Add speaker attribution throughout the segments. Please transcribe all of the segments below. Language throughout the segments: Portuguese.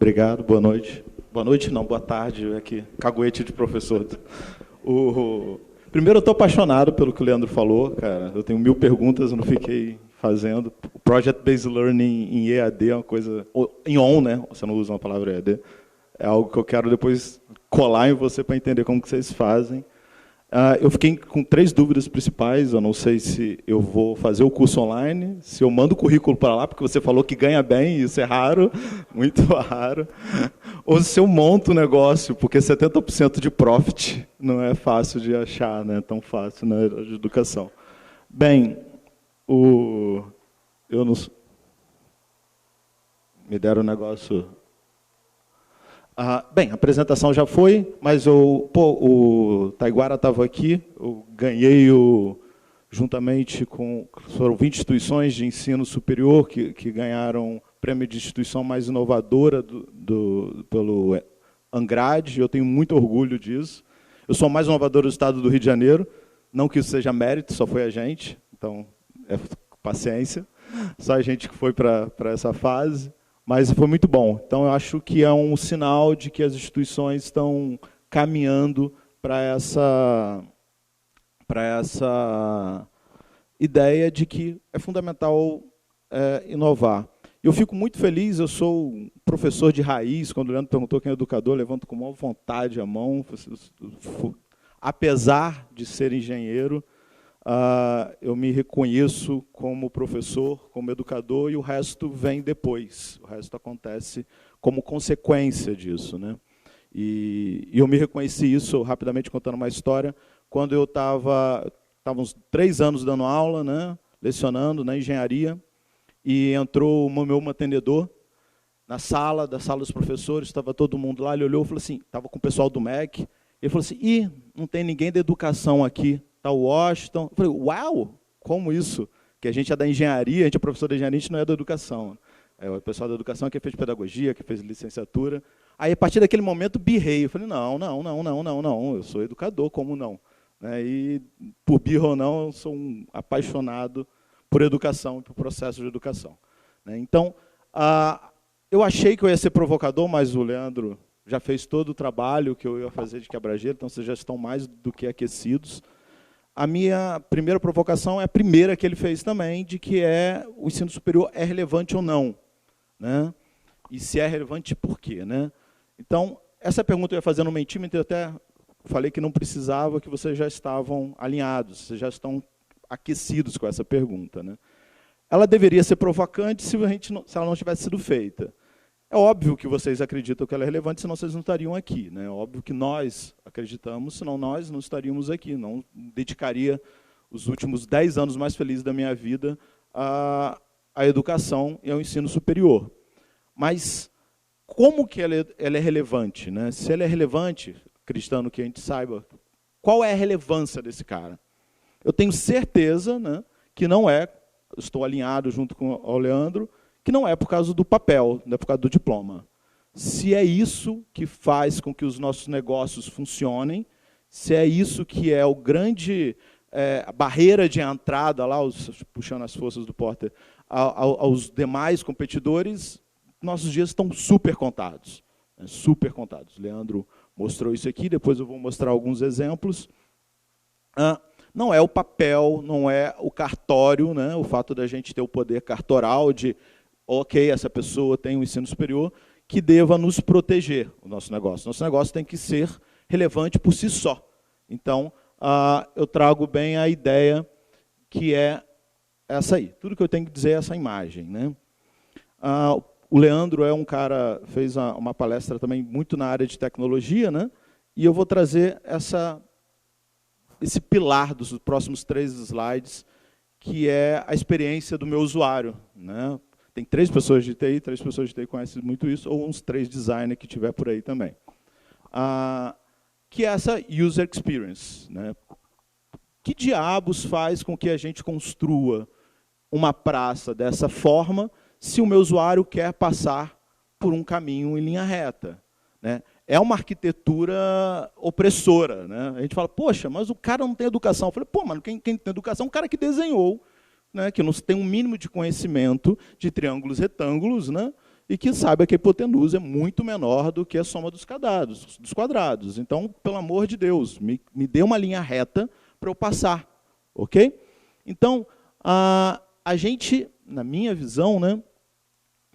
Speaker 1: Obrigado, boa noite. Boa noite não, boa tarde, aqui, caguete de professor. Primeiro, eu estou apaixonado pelo que o Leandro falou, cara. Eu tenho 1000 perguntas, eu não fiquei fazendo. O Project Based Learning em EAD é uma coisa... Em ON, né? Você não usa uma palavra EAD. É algo que eu quero depois colar em você para entender como que vocês fazem. Eu fiquei com 3 dúvidas principais. Eu não sei se eu vou fazer o curso online, se eu mando o currículo para lá, porque você falou que ganha bem, isso é raro, muito raro. Ou se eu monto o negócio, porque 70% de profit não é fácil de achar, não é tão fácil na área de educação. Bem, eu não... Me deram um negócio... Bem, a apresentação já foi, mas o Taiguara estava aqui, eu ganhei, juntamente com... Foram 20 instituições de ensino superior que ganharam prêmio de instituição mais inovadora pelo Angrade, eu tenho muito orgulho disso. Eu sou o mais inovador do estado do Rio de Janeiro, não que isso seja mérito, só foi a gente, então, paciência, só a gente que foi para essa fase. Mas foi muito bom. Então, eu acho que é um sinal de que as instituições estão caminhando para essa ideia de que é fundamental inovar. Eu fico muito feliz, eu sou um professor de raiz, quando o Leandro perguntou quem é educador, levanto com maior vontade a mão, apesar de ser engenheiro, eu me reconheço como professor, como educador, e o resto vem depois. O resto acontece como consequência disso, né? E eu me reconheci isso, rapidamente contando uma história, quando eu estava uns 3 anos dando aula, né, lecionando na engenharia, e entrou o meu mantenedor na sala, da sala dos professores, estava todo mundo lá, ele olhou e falou assim, estava com o pessoal do MEC, ele falou assim, não tem ninguém da educação aqui. Está o Washington. Eu falei, uau, como isso? Que a gente é da engenharia, a gente é professor da engenharia, a gente não é da educação. O pessoal da educação que fez pedagogia, que fez licenciatura. Aí, a partir daquele momento, birrei. Eu falei, não, eu sou educador, como não? E, por birra ou não, eu sou um apaixonado por educação e por processo de educação. Então, eu achei que eu ia ser provocador, mas o Leandro já fez todo o trabalho que eu ia fazer de quebra-gelo, então vocês já estão mais do que aquecidos. A minha primeira provocação é a primeira que ele fez também, de que o ensino superior é relevante ou não, né? E se é relevante, por quê, né? Então, essa pergunta eu ia fazer no Mentimeter, eu até falei que não precisava, que vocês já estavam alinhados, vocês já estão aquecidos com essa pergunta, né? Ela deveria ser provocante se ela não tivesse sido feita. É óbvio que vocês acreditam que ela é relevante, senão vocês não estariam aqui, né? É óbvio que nós acreditamos, senão nós não estaríamos aqui. Não dedicaria os últimos 10 anos mais felizes da minha vida à educação e ao ensino superior. Mas como que ela é relevante, né? Se ela é relevante, acreditando que a gente saiba, qual é a relevância desse cara? Eu tenho certeza, né, que não é, estou alinhado junto com o Leandro, que não é por causa do papel, não é por causa do diploma. Se é isso que faz com que os nossos negócios funcionem, se é isso que é o grande a barreira de entrada, lá, puxando as forças do Porter, aos demais competidores, nossos dias estão super contados. Né, super contados. Leandro mostrou isso aqui, depois eu vou mostrar alguns exemplos. Não é o papel, não é o cartório, né, o fato da gente ter o poder cartoral de ok, essa pessoa tem um ensino superior, que deva nos proteger, o nosso negócio. Nosso negócio tem que ser relevante por si só. Então, eu trago bem a ideia que é essa aí. Tudo que eu tenho que dizer é essa imagem, né? O Leandro é um cara, fez uma palestra também muito na área de tecnologia, né? E eu vou trazer esse pilar dos próximos 3 slides, que é a experiência do meu usuário, né? Tem 3 pessoas de TI, 3 pessoas de TI conhecem muito isso, ou uns 3 designers que tiver por aí também. Que é essa user experience, né? Que diabos faz com que a gente construa uma praça dessa forma se o meu usuário quer passar por um caminho em linha reta, né? É uma arquitetura opressora, né? A gente fala, poxa, mas o cara não tem educação. Eu falei, pô, mano, quem tem educação é um cara que desenhou, né, que não tem um mínimo de conhecimento de triângulos retângulos, né, e que saiba que a hipotenusa é muito menor do que a soma dos quadrados. Então, pelo amor de Deus, me dê uma linha reta para eu passar. Ok? Então, a gente, na minha visão, né,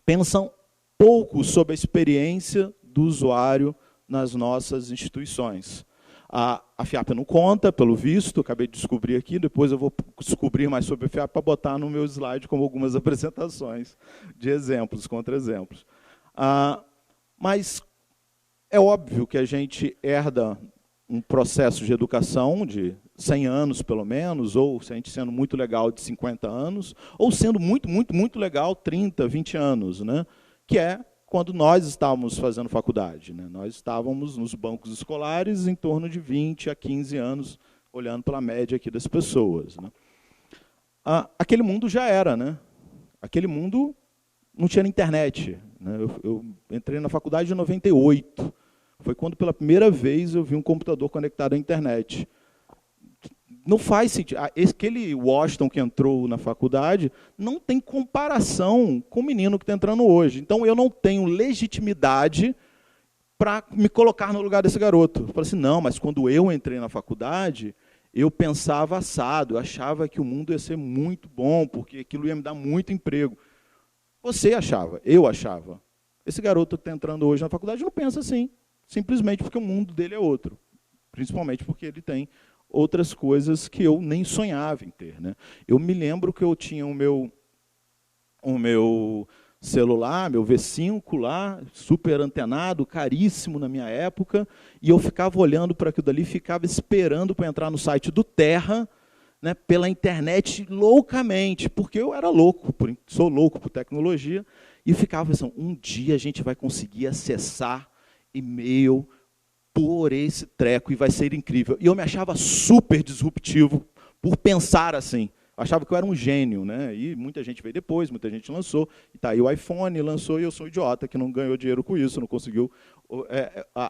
Speaker 1: pensa pouco sobre a experiência do usuário nas nossas instituições. A FIAP não conta, pelo visto, acabei de descobrir aqui, depois eu vou descobrir mais sobre a FIAP para botar no meu slide como algumas apresentações de exemplos, contra-exemplos. Mas é óbvio que a gente herda um processo de educação de 100 anos, pelo menos, ou se a gente sendo muito legal de 50 anos, ou sendo muito legal 30, 20 anos, né? Que é quando nós estávamos fazendo faculdade, né? Nós estávamos nos bancos escolares em torno de 20 a 15 anos, olhando pela média aqui das pessoas, né? Aquele mundo já era, né? Aquele mundo não tinha internet, né? Eu entrei na faculdade em 98. Foi quando, pela primeira vez, eu vi um computador conectado à internet. Não faz sentido. Aquele Washington que entrou na faculdade não tem comparação com o menino que está entrando hoje. Então, eu não tenho legitimidade para me colocar no lugar desse garoto. Eu falei assim, não, mas quando eu entrei na faculdade, eu pensava assado, eu achava que o mundo ia ser muito bom, porque aquilo ia me dar muito emprego. Você achava, eu achava. Esse garoto que está entrando hoje na faculdade não pensa assim, simplesmente porque o mundo dele é outro. Principalmente porque ele tem outras coisas que eu nem sonhava em ter, né? Eu me lembro que eu tinha o meu celular, meu V5 lá, super antenado, caríssimo na minha época, e eu ficava olhando para aquilo dali, ficava esperando para entrar no site do Terra, né, pela internet loucamente, porque eu era louco, sou louco por tecnologia, e ficava pensando, um dia a gente vai conseguir acessar e-mail por esse treco, e vai ser incrível. E eu me achava super disruptivo por pensar assim. Eu achava que eu era um gênio, né? E muita gente veio depois, muita gente lançou. E tá aí o iPhone lançou, e eu sou um idiota que não ganhou dinheiro com isso, não conseguiu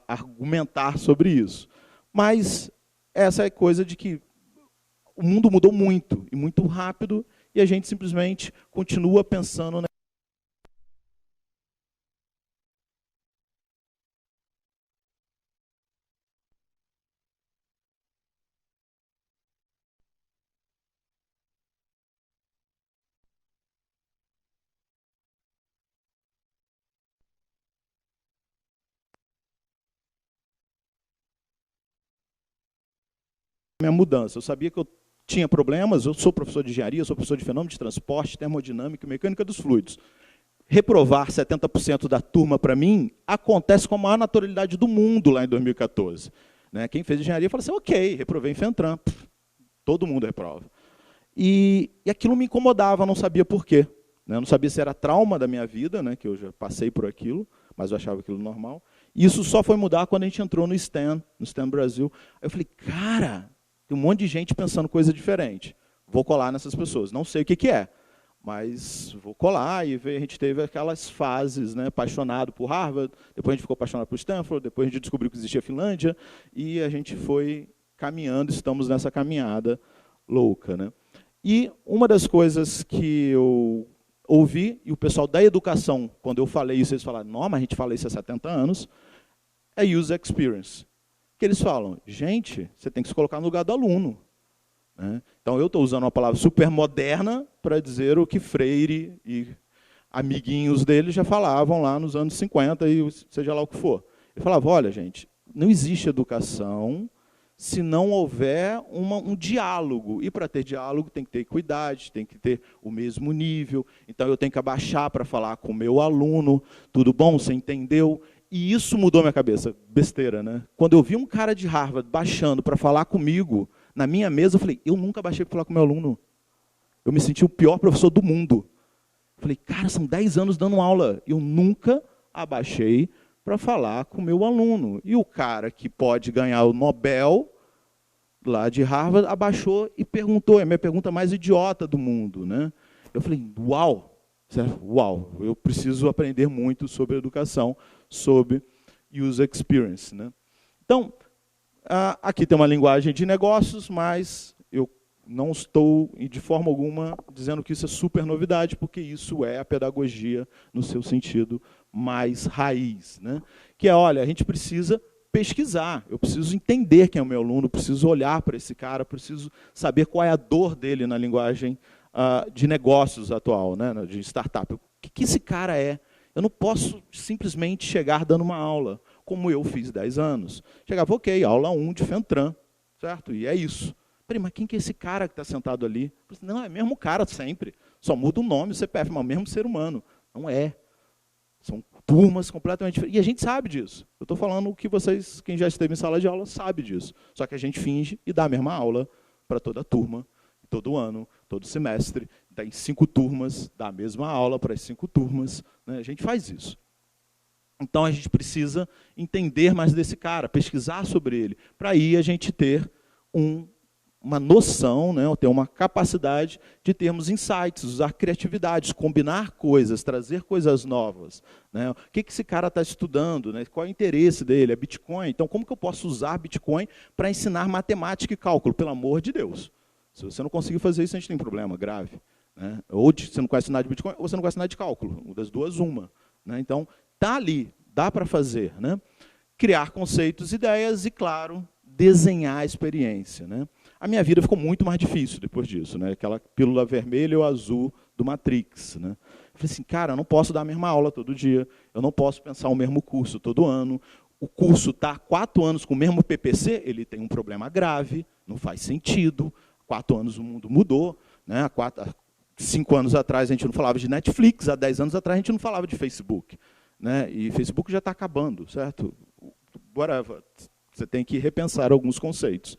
Speaker 1: argumentar sobre isso. Mas essa é coisa de que o mundo mudou muito, e muito rápido, e a gente simplesmente continua pensando, né? Minha mudança. Eu sabia que eu tinha problemas, eu sou professor de engenharia, sou professor de fenômeno de transporte, termodinâmica e mecânica dos fluidos. Reprovar 70% da turma, para mim, acontece com a maior naturalidade do mundo lá em 2014. Né? Quem fez engenharia fala assim, ok, reprovei em Fentran. Todo mundo reprova. E aquilo me incomodava, não sabia por quê. Né? Não sabia se era trauma da minha vida, né? Que eu já passei por aquilo, mas eu achava aquilo normal. E isso só foi mudar quando a gente entrou no STEM Brasil. Aí eu falei, cara, tem um monte de gente pensando coisa diferente. Vou colar nessas pessoas. Não sei o que é, mas vou colar. E a gente teve aquelas fases, né, apaixonado por Harvard, depois a gente ficou apaixonado por Stanford, depois a gente descobriu que existia a Finlândia, e a gente foi caminhando, estamos nessa caminhada louca. Né? E uma das coisas que eu ouvi, e o pessoal da educação, quando eu falei isso, eles falaram, não, mas a gente fala isso há 70 anos, é user experience. Que eles falam, gente, você tem que se colocar no lugar do aluno. Né? Então, eu estou usando uma palavra super moderna para dizer o que Freire e amiguinhos dele já falavam lá nos anos 50, e seja lá o que for. Ele falava, olha, gente, não existe educação se não houver um diálogo. E para ter diálogo tem que ter equidade, tem que ter o mesmo nível. Então, eu tenho que abaixar para falar com o meu aluno. Tudo bom? Você entendeu? E isso mudou minha cabeça. Besteira, né? Quando eu vi um cara de Harvard baixando para falar comigo, na minha mesa, eu falei, eu nunca baixei para falar com o meu aluno. Eu me senti o pior professor do mundo. Eu falei, cara, são 10 anos dando aula. Eu nunca abaixei para falar com o meu aluno. E o cara que pode ganhar o Nobel, lá de Harvard, abaixou e perguntou, é a minha pergunta mais idiota do mundo. Né? Eu falei, uau, eu preciso aprender muito sobre educação, sobre user experience. Né? Então, aqui tem uma linguagem de negócios, mas eu não estou, de forma alguma, dizendo que isso é super novidade, porque isso é a pedagogia no seu sentido mais raiz, né? Que é, olha, a gente precisa pesquisar, eu preciso entender quem é o meu aluno, preciso olhar para esse cara, preciso saber qual é a dor dele na linguagem de negócios atual, né, de startup. O que esse cara é? Eu não posso simplesmente chegar dando uma aula, como eu fiz 10 anos. Chegava, ok, aula 1 de Fentran, certo? E é isso. Peraí, mas quem que é esse cara que está sentado ali? Não, é o mesmo cara sempre. Só muda o nome, o CPF, mas é o mesmo ser humano. Não é. São turmas completamente diferentes. E a gente sabe disso. Eu estou falando que vocês, quem já esteve em sala de aula, sabe disso. Só que a gente finge e dá a mesma aula para toda a turma, todo ano, todo semestre. Tem 5 turmas, dá a mesma aula para as 5 turmas. Né? A gente faz isso. Então, a gente precisa entender mais desse cara, pesquisar sobre ele, para aí a gente ter uma noção, né, ter uma capacidade de termos insights, usar criatividade, combinar coisas, trazer coisas novas. Né? O que esse cara está estudando? Né? Qual é o interesse dele? É Bitcoin? Então, como que eu posso usar Bitcoin para ensinar matemática e cálculo? Pelo amor de Deus. Se você não conseguir fazer isso, a gente tem um problema grave. Né? Ou você não conhece nada de Bitcoin, ou você não conhece nada de cálculo. Das duas, uma. Né? Então, está ali, dá para fazer. Né? Criar conceitos, ideias e, claro, desenhar a experiência. Né? A minha vida ficou muito mais difícil depois disso. Né? Aquela pílula vermelha ou azul do Matrix. Né? Eu falei assim, cara, eu não posso dar a mesma aula todo dia, eu não posso pensar o mesmo curso todo ano. O curso está há 4 anos com o mesmo PPC, ele tem um problema grave, não faz sentido. 4 anos o mundo mudou. Né? Há 5 anos atrás a gente não falava de Netflix, há 10 anos atrás a gente não falava de Facebook. Né? E Facebook já está acabando, certo? Whatever. Você tem que repensar alguns conceitos.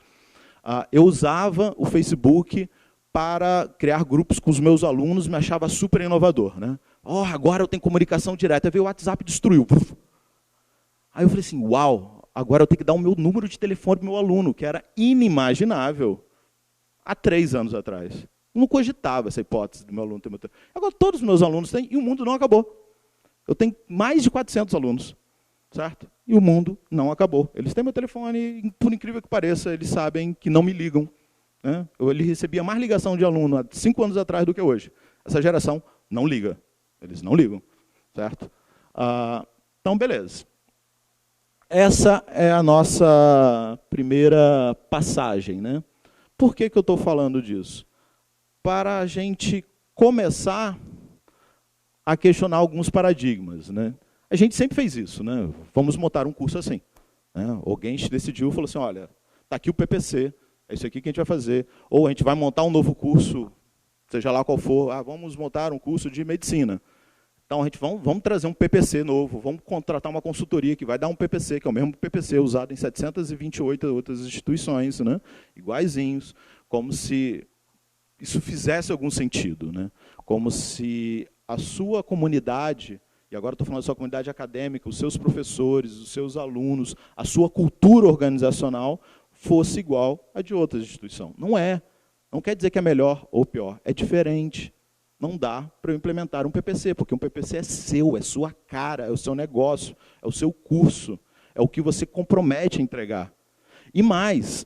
Speaker 1: Eu usava o Facebook para criar grupos com os meus alunos, me achava super inovador. Né? Oh, agora eu tenho comunicação direta. Aí veio o WhatsApp e destruiu. Aí eu falei assim, uau, agora eu tenho que dar o meu número de telefone para o meu aluno, que era inimaginável há 3 anos atrás. Eu não cogitava essa hipótese do meu aluno ter meu telefone. Agora todos os meus alunos têm e o mundo não acabou. Eu tenho mais de 400 alunos, certo? E o mundo não acabou. Eles têm meu telefone e, por incrível que pareça, eles sabem que não me ligam. Né? Ele recebia mais ligação de aluno há 5 anos atrás do que hoje. Essa geração não liga. Eles não ligam, certo? Então, beleza. Essa é a nossa primeira passagem. Né? Por que eu estou falando disso? Para a gente começar a questionar alguns paradigmas. Né? A gente sempre fez isso. Né? Vamos montar um curso assim. Né? Alguém decidiu e falou assim, olha, está aqui o PPC, é isso aqui que a gente vai fazer. Ou a gente vai montar um novo curso, seja lá qual for, vamos montar um curso de medicina. Então, a gente vamos trazer um PPC novo, vamos contratar uma consultoria que vai dar um PPC, que é o mesmo PPC usado em 728 outras instituições, né? Iguaizinhos, como se isso fizesse algum sentido. Né? Como se a sua comunidade, e agora estou falando da sua comunidade acadêmica, os seus professores, os seus alunos, a sua cultura organizacional fosse igual à de outras instituições. Não é. Não quer dizer que é melhor ou pior. É diferente. Não dá para eu implementar um PPC, porque um PPC é seu, é sua cara, é o seu negócio, é o seu curso, é o que você compromete a entregar. E mais,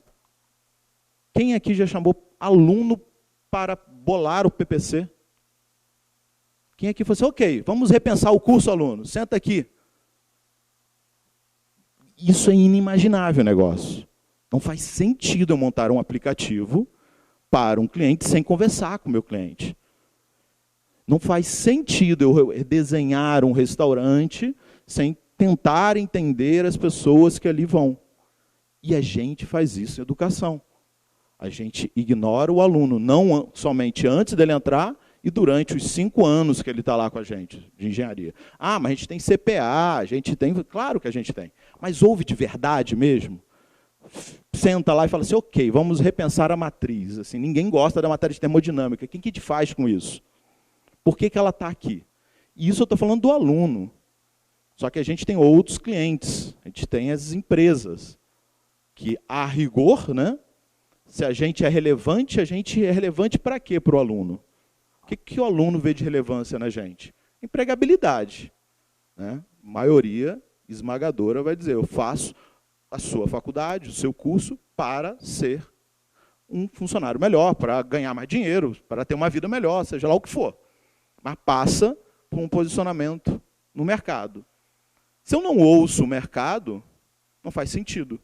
Speaker 1: quem aqui já chamou aluno para bolar o PPC? Quem aqui falou assim, ok, vamos repensar o curso, aluno, senta aqui. Isso é inimaginável o negócio. Não faz sentido eu montar um aplicativo para um cliente sem conversar com o meu cliente. Não faz sentido eu desenhar um restaurante sem tentar entender as pessoas que ali vão. E a gente faz isso em educação. A gente ignora o aluno, não somente antes dele entrar e durante os 5 anos que ele está lá com a gente, de engenharia. Mas a gente tem CPA, a gente tem... Claro que a gente tem. Mas ouve de verdade mesmo? Senta lá e fala assim, ok, vamos repensar a matriz. Assim, ninguém gosta da matéria de termodinâmica. Quem que te faz com isso? Por que ela está aqui? E isso eu estou falando do aluno. Só que a gente tem outros clientes. A gente tem as empresas. Que, a rigor, né, se a gente é relevante para quê para o aluno? O que o aluno vê de relevância na gente? Empregabilidade. Né? Maioria esmagadora vai dizer, eu faço a sua faculdade, o seu curso, para ser um funcionário melhor, para ganhar mais dinheiro, para ter uma vida melhor, seja lá o que for. Mas passa por um posicionamento no mercado. Se eu não ouço o mercado, não faz sentido.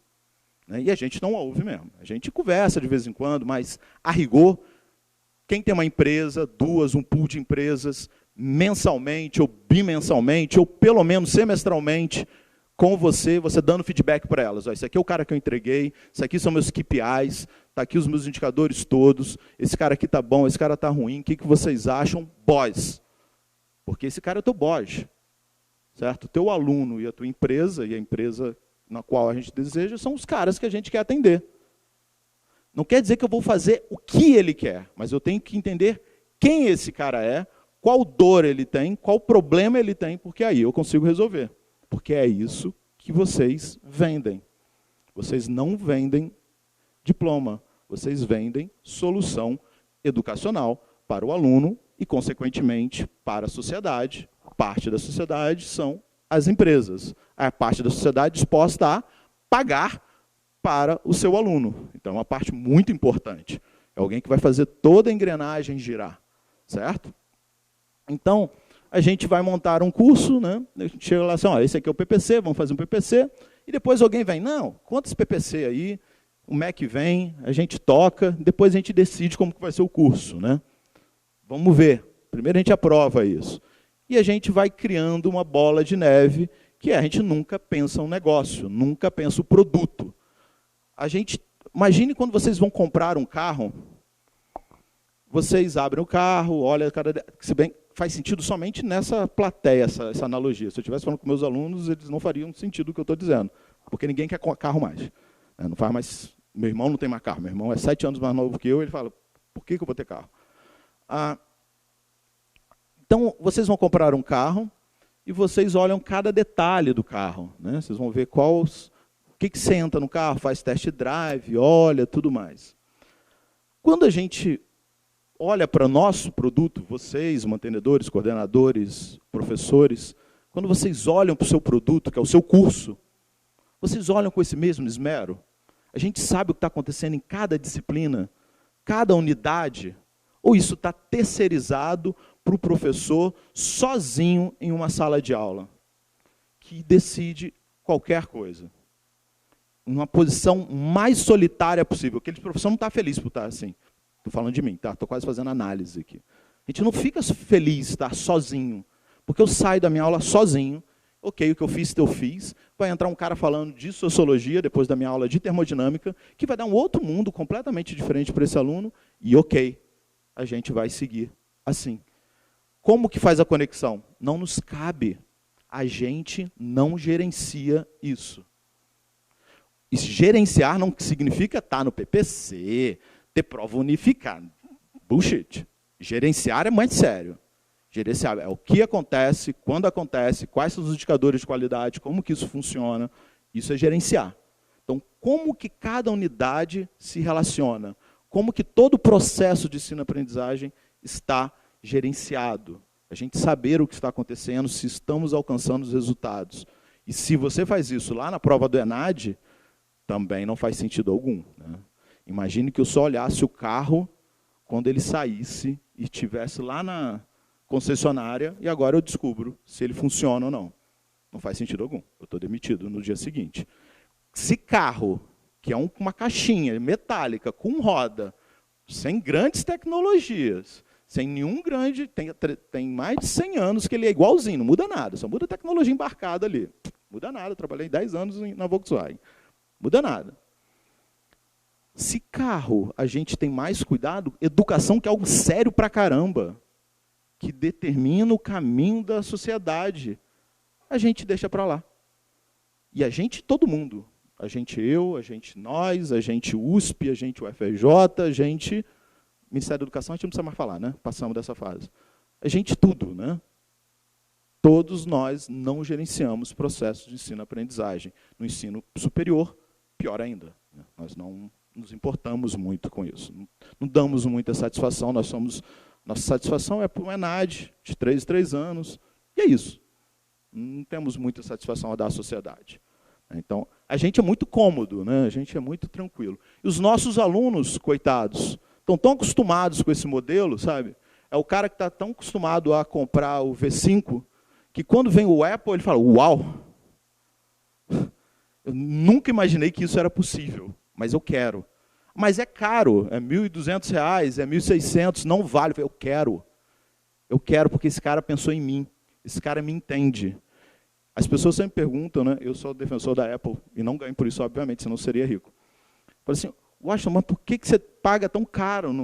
Speaker 1: E a gente não ouve mesmo. A gente conversa de vez em quando, mas, a rigor, quem tem uma empresa, duas, um pool de empresas, mensalmente ou bimensalmente, ou pelo menos semestralmente, com você dando feedback para elas. Esse aqui é o cara que eu entreguei, isso aqui são meus KPIs, está aqui os meus indicadores todos, esse cara aqui está bom, esse cara está ruim, o que vocês acham? Boss. Porque esse cara é o teu boss. Certo? O teu aluno e a tua empresa, e a empresa na qual a gente deseja, são os caras que a gente quer atender. Não quer dizer que eu vou fazer o que ele quer, mas eu tenho que entender quem esse cara é, qual dor ele tem, qual problema ele tem, porque aí eu consigo resolver. Porque é isso que vocês vendem. Vocês não vendem diploma, vocês vendem solução educacional para o aluno e, consequentemente, para a sociedade. Parte da sociedade são as empresas. A parte da sociedade disposta a pagar para o seu aluno. Então, é uma parte muito importante. É alguém que vai fazer toda a engrenagem girar. Certo? Então, a gente vai montar um curso, né? A gente chega lá assim, ó, esse aqui é o PPC, vamos fazer um PPC, e depois alguém vem, não, quantos PPC aí, o MEC vem, a gente toca, depois a gente decide como que vai ser o curso, né? Vamos ver. Primeiro a gente aprova isso. E a gente vai criando uma bola de neve, que a gente nunca pensa um negócio, nunca pensa o produto. Imagine quando vocês vão comprar um carro, vocês abrem o carro, olham, se bem faz sentido somente nessa plateia, essa analogia. Se eu estivesse falando com meus alunos, eles não fariam sentido o que eu estou dizendo, porque ninguém quer carro mais. Não faz mais. Meu irmão não tem mais carro, meu irmão é 7 anos mais novo que eu, ele fala, por que eu vou ter carro? Então, vocês vão comprar um carro e vocês olham cada detalhe do carro. Né? Vocês vão ver o que você entra no carro, faz test drive, olha, tudo mais. Quando a gente olha para o nosso produto, vocês, mantenedores, coordenadores, professores, quando vocês olham para o seu produto, que é o seu curso, vocês olham com esse mesmo esmero? A gente sabe o que está acontecendo em cada disciplina, cada unidade, ou isso está terceirizado para o professor sozinho em uma sala de aula, que decide qualquer coisa. Numa posição mais solitária possível. Aquele professor não está feliz por estar assim. Estou falando de mim, tá? Estou quase fazendo análise aqui. A gente não fica feliz de estar sozinho, porque eu saio da minha aula sozinho, ok, o que eu fiz, vai entrar um cara falando de sociologia, depois da minha aula de termodinâmica, que vai dar um outro mundo completamente diferente para esse aluno, e ok, a gente vai seguir assim. Como que faz a conexão? Não nos cabe. A gente não gerencia isso. E gerenciar não significa estar no PPC, ter prova unificada. Bullshit. Gerenciar é mais sério. Gerenciar é o que acontece, quando acontece, quais são os indicadores de qualidade, como que isso funciona. Isso é gerenciar. Então, como que cada unidade se relaciona? Como que todo o processo de ensino-aprendizagem está gerenciado? A gente saber o que está acontecendo, se estamos alcançando os resultados. E se você faz isso lá na prova do ENAD, também não faz sentido algum. Né? Imagine que eu só olhasse o carro quando ele saísse e estivesse lá na concessionária e agora eu descubro se ele funciona ou não. Não faz sentido algum. Eu estou demitido no dia seguinte. Se carro, que é uma caixinha metálica com roda, sem grandes tecnologias, sem nenhum grande... Tem mais de 100 anos que ele é igualzinho, não muda nada, só muda a tecnologia embarcada ali. Muda nada, eu trabalhei 10 anos na Volkswagen. Muda nada. Se carro a gente tem mais cuidado, educação que é algo sério pra caramba, que determina o caminho da sociedade, a gente deixa para lá. E a gente, todo mundo, a gente eu, a gente nós, a gente USP, a gente UFRJ, a gente Ministério da Educação, a gente não precisa mais falar, né? Passamos dessa fase. A gente tudo, né? Todos nós não gerenciamos processos de ensino-aprendizagem. No ensino superior, pior ainda. Né? Nós não nos importamos muito com isso. Não damos muita satisfação. Nossa satisfação é por um ENAD de 3 em 3 anos. E é isso. Não temos muita satisfação a dar à sociedade. Então, a gente é muito cômodo, né? A gente é muito tranquilo. E os nossos alunos, coitados, estão tão acostumados com esse modelo, sabe? É o cara que está tão acostumado a comprar o V5, que quando vem o Apple, ele fala, uau! Eu nunca imaginei que isso era possível, mas eu quero. Mas é caro, é R$ 1.200, é R$ 1.600, não vale. Eu quero. Eu quero porque esse cara pensou em mim. Esse cara me entende. As pessoas sempre perguntam, né? Eu sou defensor da Apple e não ganho por isso, obviamente, senão eu seria rico. Falo assim, Washington, mas por que você paga tão caro?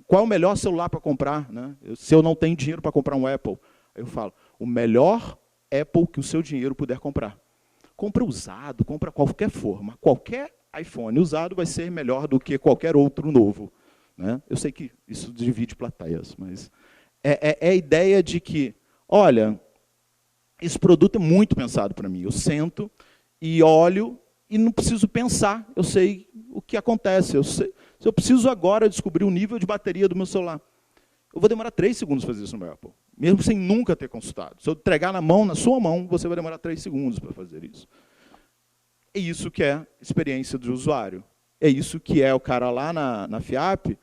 Speaker 1: Qual é o melhor celular para comprar? Né? Se eu não tenho dinheiro para comprar um Apple. Aí eu falo, o melhor Apple que o seu dinheiro puder comprar. Compra usado, compra qualquer forma. Qualquer iPhone usado vai ser melhor do que qualquer outro novo. Né? Eu sei que isso divide plateias, mas é a ideia de que, olha, esse produto é muito pensado para mim. Eu sento e olho e não preciso pensar. Eu sei o que acontece. Se eu preciso agora descobrir o nível de bateria do meu celular, eu vou demorar 3 segundos para fazer isso no meu Apple, mesmo sem nunca ter consultado. Se eu entregar na sua mão, você vai demorar 3 segundos para fazer isso. É isso que é experiência do usuário. É isso que é o cara lá na FIAP,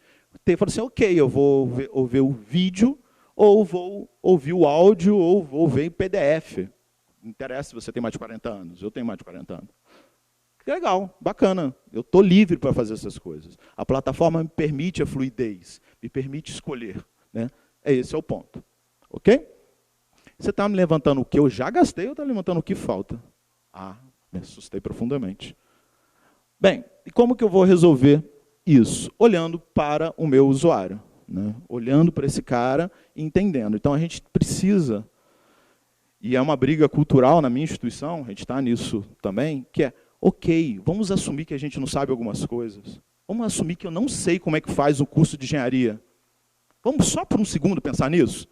Speaker 1: fala assim, ok, eu vou ver o vídeo, ou vou ouvir o áudio, ou vou ver em PDF. Não interessa se você tem mais de 40 anos, eu tenho mais de 40 anos. Legal, bacana, eu estou livre para fazer essas coisas. A plataforma me permite a fluidez, me permite escolher. Né? Esse é o ponto. Ok? Você está me levantando o que eu já gastei ou está levantando o que falta? Me assustei profundamente. Bem, e como que eu vou resolver isso? Olhando para o meu usuário. Né? Olhando para esse cara e entendendo. Então, a gente precisa, e é uma briga cultural na minha instituição, a gente está nisso também, que é, ok, vamos assumir que a gente não sabe algumas coisas. Vamos assumir que eu não sei como é que faz o curso de engenharia. Vamos só por um segundo pensar nisso?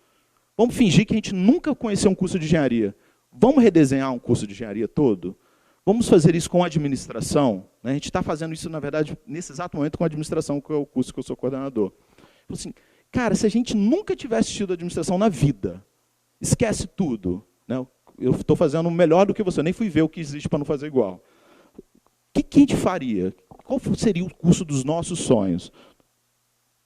Speaker 1: Vamos fingir que a gente nunca conheceu um curso de engenharia. Vamos redesenhar um curso de engenharia todo? Vamos fazer isso com administração? A gente está fazendo isso, na verdade, nesse exato momento com administração, que é o curso que eu sou coordenador. Assim, cara, se a gente nunca tivesse tido administração na vida, esquece tudo. Né? Eu estou fazendo melhor do que você, nem fui ver o que existe para não fazer igual. O que a gente faria? Qual seria o curso dos nossos sonhos?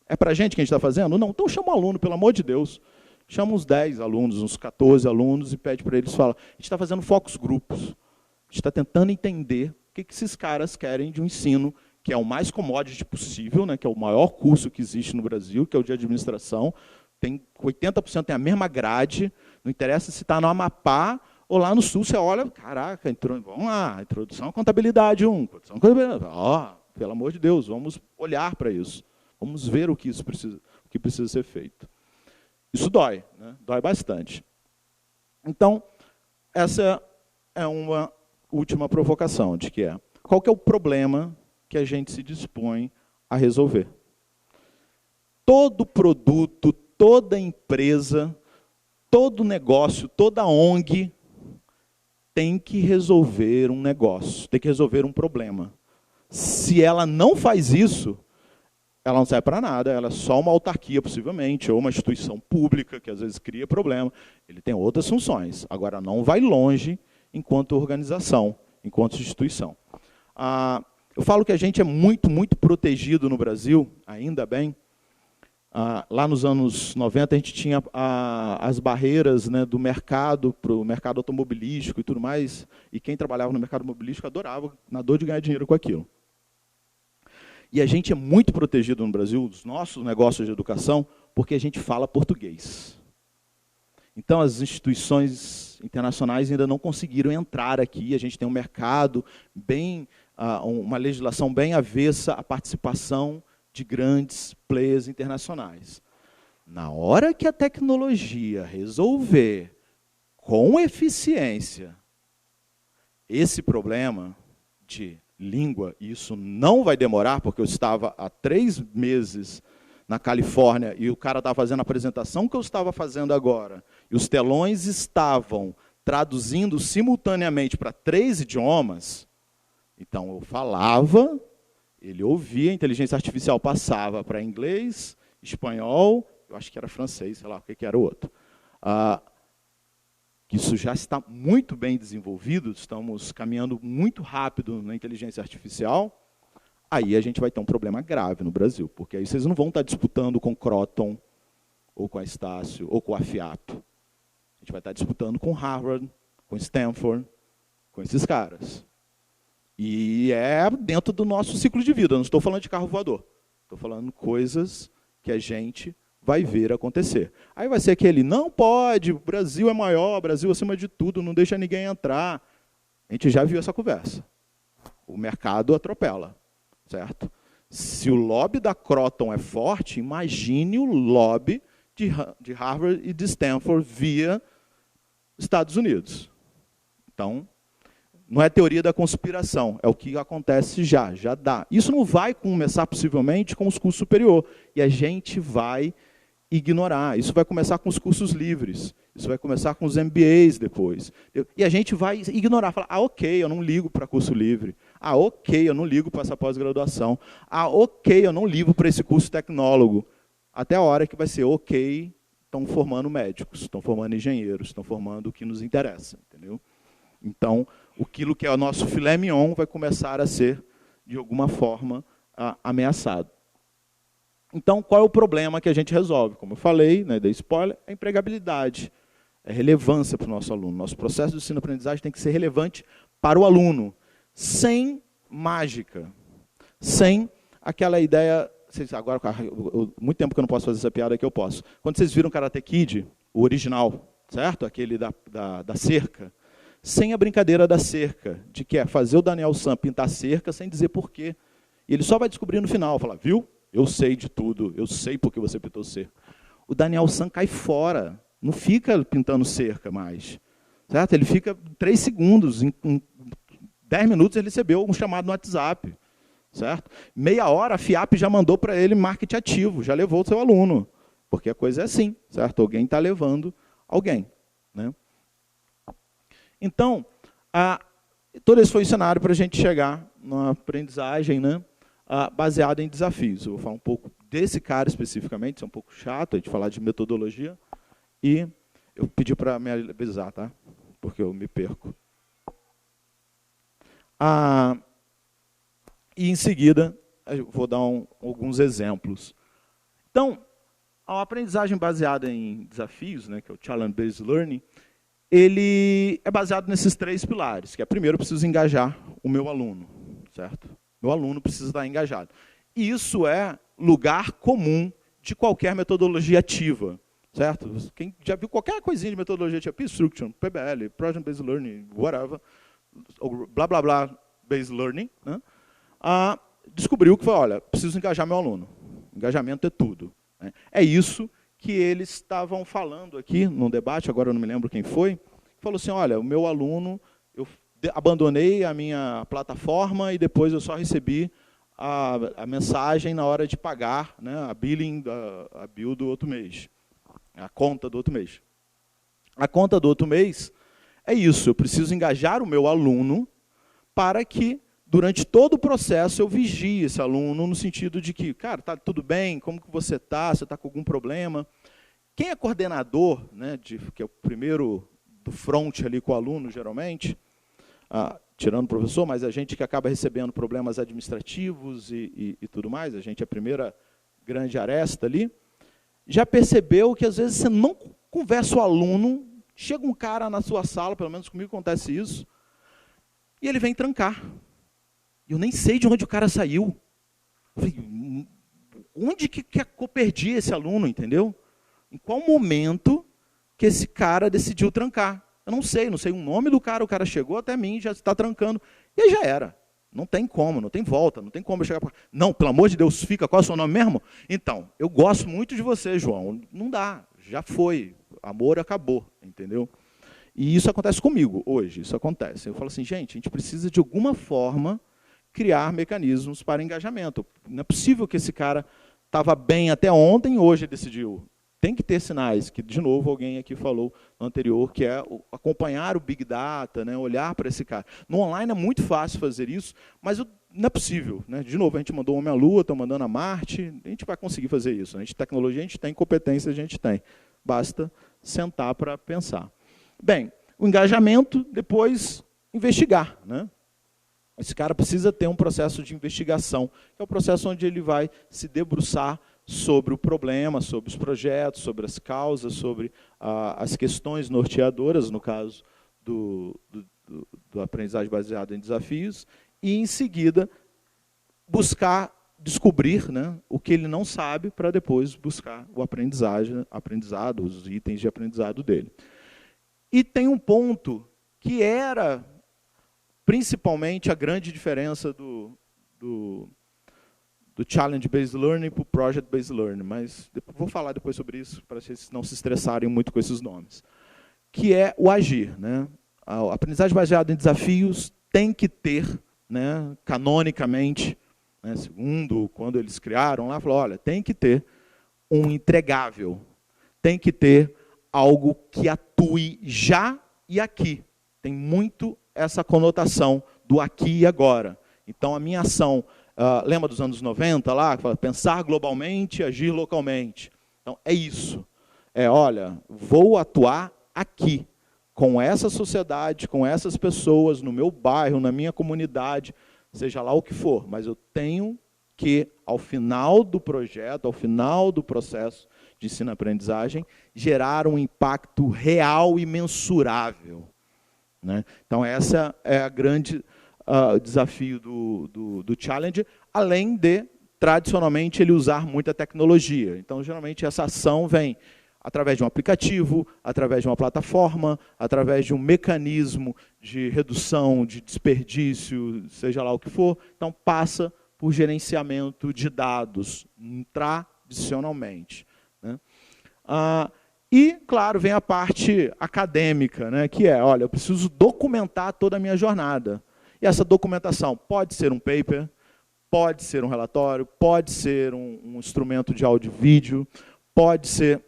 Speaker 1: É para a gente que a gente está fazendo? Não, então chama um aluno, pelo amor de Deus. Chama uns 10 alunos, uns 14 alunos e pede para eles falar. A gente está fazendo focus grupos. A gente está tentando entender o que esses caras querem de um ensino que é o mais commodity possível, né, que é o maior curso que existe no Brasil, que é o de administração. 80% tem a mesma grade, não interessa se está no Amapá ou lá no Sul, você olha, caraca, vamos lá, introdução à contabilidade 1, introdução à contabilidade, pelo amor de Deus, vamos olhar para isso. Vamos ver o que precisa ser feito. Isso dói, né? Dói bastante. Então, essa é uma última provocação, de que qual que é o problema que a gente se dispõe a resolver? Todo produto, toda empresa, todo negócio, toda ONG tem que resolver um negócio, tem que resolver um problema. Se ela não faz isso, ela não serve para nada, ela é só uma autarquia, possivelmente, ou uma instituição pública, que às vezes cria problema. Ele tem outras funções. Agora, não vai longe enquanto organização, enquanto instituição. Eu falo que a gente é muito, muito protegido no Brasil, ainda bem. Lá nos anos 90, a gente tinha as barreiras, né, do mercado, para o mercado automobilístico e tudo mais, e quem trabalhava no mercado automobilístico adorava, na dor de ganhar dinheiro com aquilo. E a gente é muito protegido no Brasil, dos nossos negócios de educação, porque a gente fala português. Então, as instituições internacionais ainda não conseguiram entrar aqui. A gente tem um mercado, uma legislação bem avessa à participação de grandes players internacionais. Na hora que a tecnologia resolver, com eficiência, esse problema de língua, e isso não vai demorar, porque eu estava há 3 meses na Califórnia e o cara estava fazendo a apresentação que eu estava fazendo agora, e os telões estavam traduzindo simultaneamente para 3 idiomas, então eu falava, ele ouvia, a inteligência artificial passava para inglês, espanhol, eu acho que era francês, sei lá o que era o outro. que isso já está muito bem desenvolvido, estamos caminhando muito rápido na inteligência artificial, aí a gente vai ter um problema grave no Brasil, porque aí vocês não vão estar disputando com Croton, ou com a Estácio, ou com a FIAP. A gente vai estar disputando com Harvard, com Stanford, com esses caras. E é dentro do nosso ciclo de vida, eu não estou falando de carro voador, estou falando coisas que a gente vai ver acontecer. Aí vai ser aquele, não pode, o Brasil é maior, o Brasil acima de tudo, não deixa ninguém entrar. A gente já viu essa conversa. O mercado atropela, certo? Se o lobby da Croton é forte, imagine o lobby de Harvard e de Stanford via Estados Unidos. Então, não é teoria da conspiração, é o que acontece já dá. Isso não vai começar, possivelmente, com os cursos superiores. E a gente vai ignorar. Isso vai começar com os cursos livres. Isso vai começar com os MBAs depois. E a gente vai ignorar, falar, ok, eu não ligo para curso livre. Ok, eu não ligo para essa pós-graduação. Ok, eu não ligo para esse curso tecnólogo. Até a hora que vai ser, ok, estão formando médicos, estão formando engenheiros, estão formando o que nos interessa, entendeu? Então, aquilo que é o nosso filé mignon vai começar a ser, de alguma forma, ameaçado. Então, qual é o problema que a gente resolve? Como eu falei, né, dei spoiler, é a empregabilidade, é relevância para o nosso aluno. Nosso processo de ensino-aprendizagem tem que ser relevante para o aluno, sem mágica, sem aquela ideia... Agora, muito tempo que eu não posso fazer essa piada, que eu posso. Quando vocês viram Karate Kid, o original, certo? Aquele da cerca, sem a brincadeira da cerca, de que é fazer o Daniel San pintar cerca sem dizer porquê. E ele só vai descobrir no final, falar, viu? Eu sei de tudo, eu sei por que você pintou cerca. O Daniel San cai fora, não fica pintando cerca mais. Certo? Ele fica 3 segundos, em 10 minutos ele recebeu um chamado no WhatsApp. Certo? Meia hora a FIAP já mandou para ele marketing ativo, já levou o seu aluno. Porque a coisa é assim, certo? Alguém está levando alguém. Né? Então, todo esse foi o cenário para a gente chegar na aprendizagem, né, baseada em desafios. Eu vou falar um pouco desse cara especificamente, isso é um pouco chato a gente falar de metodologia, e eu pedi para me avisar, tá? Porque eu me perco. E, em seguida, eu vou dar alguns exemplos. Então, a aprendizagem baseada em desafios, né, que é o Challenge-Based Learning, ele é baseado nesses 3 pilares, que é, primeiro, eu preciso engajar o meu aluno, certo? Meu aluno precisa estar engajado. E isso é lugar comum de qualquer metodologia ativa, certo? Quem já viu qualquer coisinha de metodologia ativa, P-Struction, PBL, Project-Based Learning, whatever, blá, blá, blá, Based Learning, né? Descobriu que foi, olha, preciso engajar meu aluno. Engajamento é tudo. Né? É isso que eles estavam falando aqui no debate, agora eu não me lembro quem foi, falou assim, olha, o meu aluno, eu abandonei a minha plataforma e depois eu só recebi a mensagem na hora de pagar, né, a billing, a bill do outro mês, a conta do outro mês. A conta do outro mês é isso, eu preciso engajar o meu aluno para que, durante todo o processo, eu vigie esse aluno no sentido de que, cara, está tudo bem? Como que você está? Você está com algum problema? Quem é coordenador, né, que é o primeiro do front ali com o aluno, geralmente, tirando o professor, mas a gente que acaba recebendo problemas administrativos e tudo mais, a gente é a primeira grande aresta ali, já percebeu que, às vezes, você não conversa o aluno, chega um cara na sua sala, pelo menos comigo acontece isso, e ele vem trancar. Eu nem sei de onde o cara saiu. Eu falei, onde que eu perdi esse aluno, entendeu? Em qual momento que esse cara decidiu trancar? Eu não sei o nome do cara, o cara chegou até mim, já está trancando. E aí já era. Não tem como, não tem volta, não tem como eu chegar para... Não, pelo amor de Deus, fica, qual é o seu nome mesmo? Então, eu gosto muito de você, João. Não dá, já foi. Amor acabou, entendeu? E isso acontece comigo hoje, isso acontece. Eu falo assim, gente, a gente precisa de alguma forma criar mecanismos para engajamento. Não é possível que esse cara estava bem até ontem e hoje decidiu. Tem que ter sinais, que, de novo, alguém aqui falou no anterior, que é acompanhar o Big Data, né, olhar para esse cara. No online é muito fácil fazer isso, mas não é possível. Né? De novo, a gente mandou o Homem à Lua, estão mandando a Marte, a gente vai conseguir fazer isso. A gente, tecnologia a gente tem, competência a gente tem. Basta sentar para pensar. Bem, O engajamento, depois, investigar, né? Esse cara precisa ter um processo de investigação, que é o processo onde ele vai se debruçar sobre o problema, sobre os projetos, sobre as causas, sobre as questões norteadoras, no caso do aprendizagem baseada em desafios, e, em seguida, buscar descobrir, né, o que ele não sabe para depois buscar o aprendizado, os itens de aprendizado dele. E tem um ponto que era principalmente a grande diferença do Challenge-Based Learning para o Project-Based Learning, mas vou falar depois sobre isso, para vocês não se estressarem muito com esses nomes, que é o agir, né? A aprendizagem baseada em desafios tem que ter, né, canonicamente, né, segundo quando eles criaram lá, falou, olha, tem que ter um entregável, tem que ter algo que atue já e aqui. Tem muito essa conotação do aqui e agora. Então, a minha ação, lembra dos anos 90 lá, que fala, pensar globalmente, agir localmente. Então, é isso. Olha, vou atuar aqui, com essa sociedade, com essas pessoas, no meu bairro, na minha comunidade, seja lá o que for, mas eu tenho que, ao final do projeto, ao final do processo de ensino-aprendizagem, gerar um impacto real e mensurável, né? Então, essa é a grande desafio do Challenge, além de, tradicionalmente, ele usar muita tecnologia. Então, geralmente, essa ação vem através de um aplicativo, através de uma plataforma, através de um mecanismo de redução de desperdício, seja lá o que for. Então, passa por gerenciamento de dados, tradicionalmente, né? E, claro, vem a parte acadêmica, né, que é, olha, eu preciso documentar toda a minha jornada. E essa documentação pode ser um paper, pode ser um relatório, pode ser um instrumento de áudio e vídeo, pode ser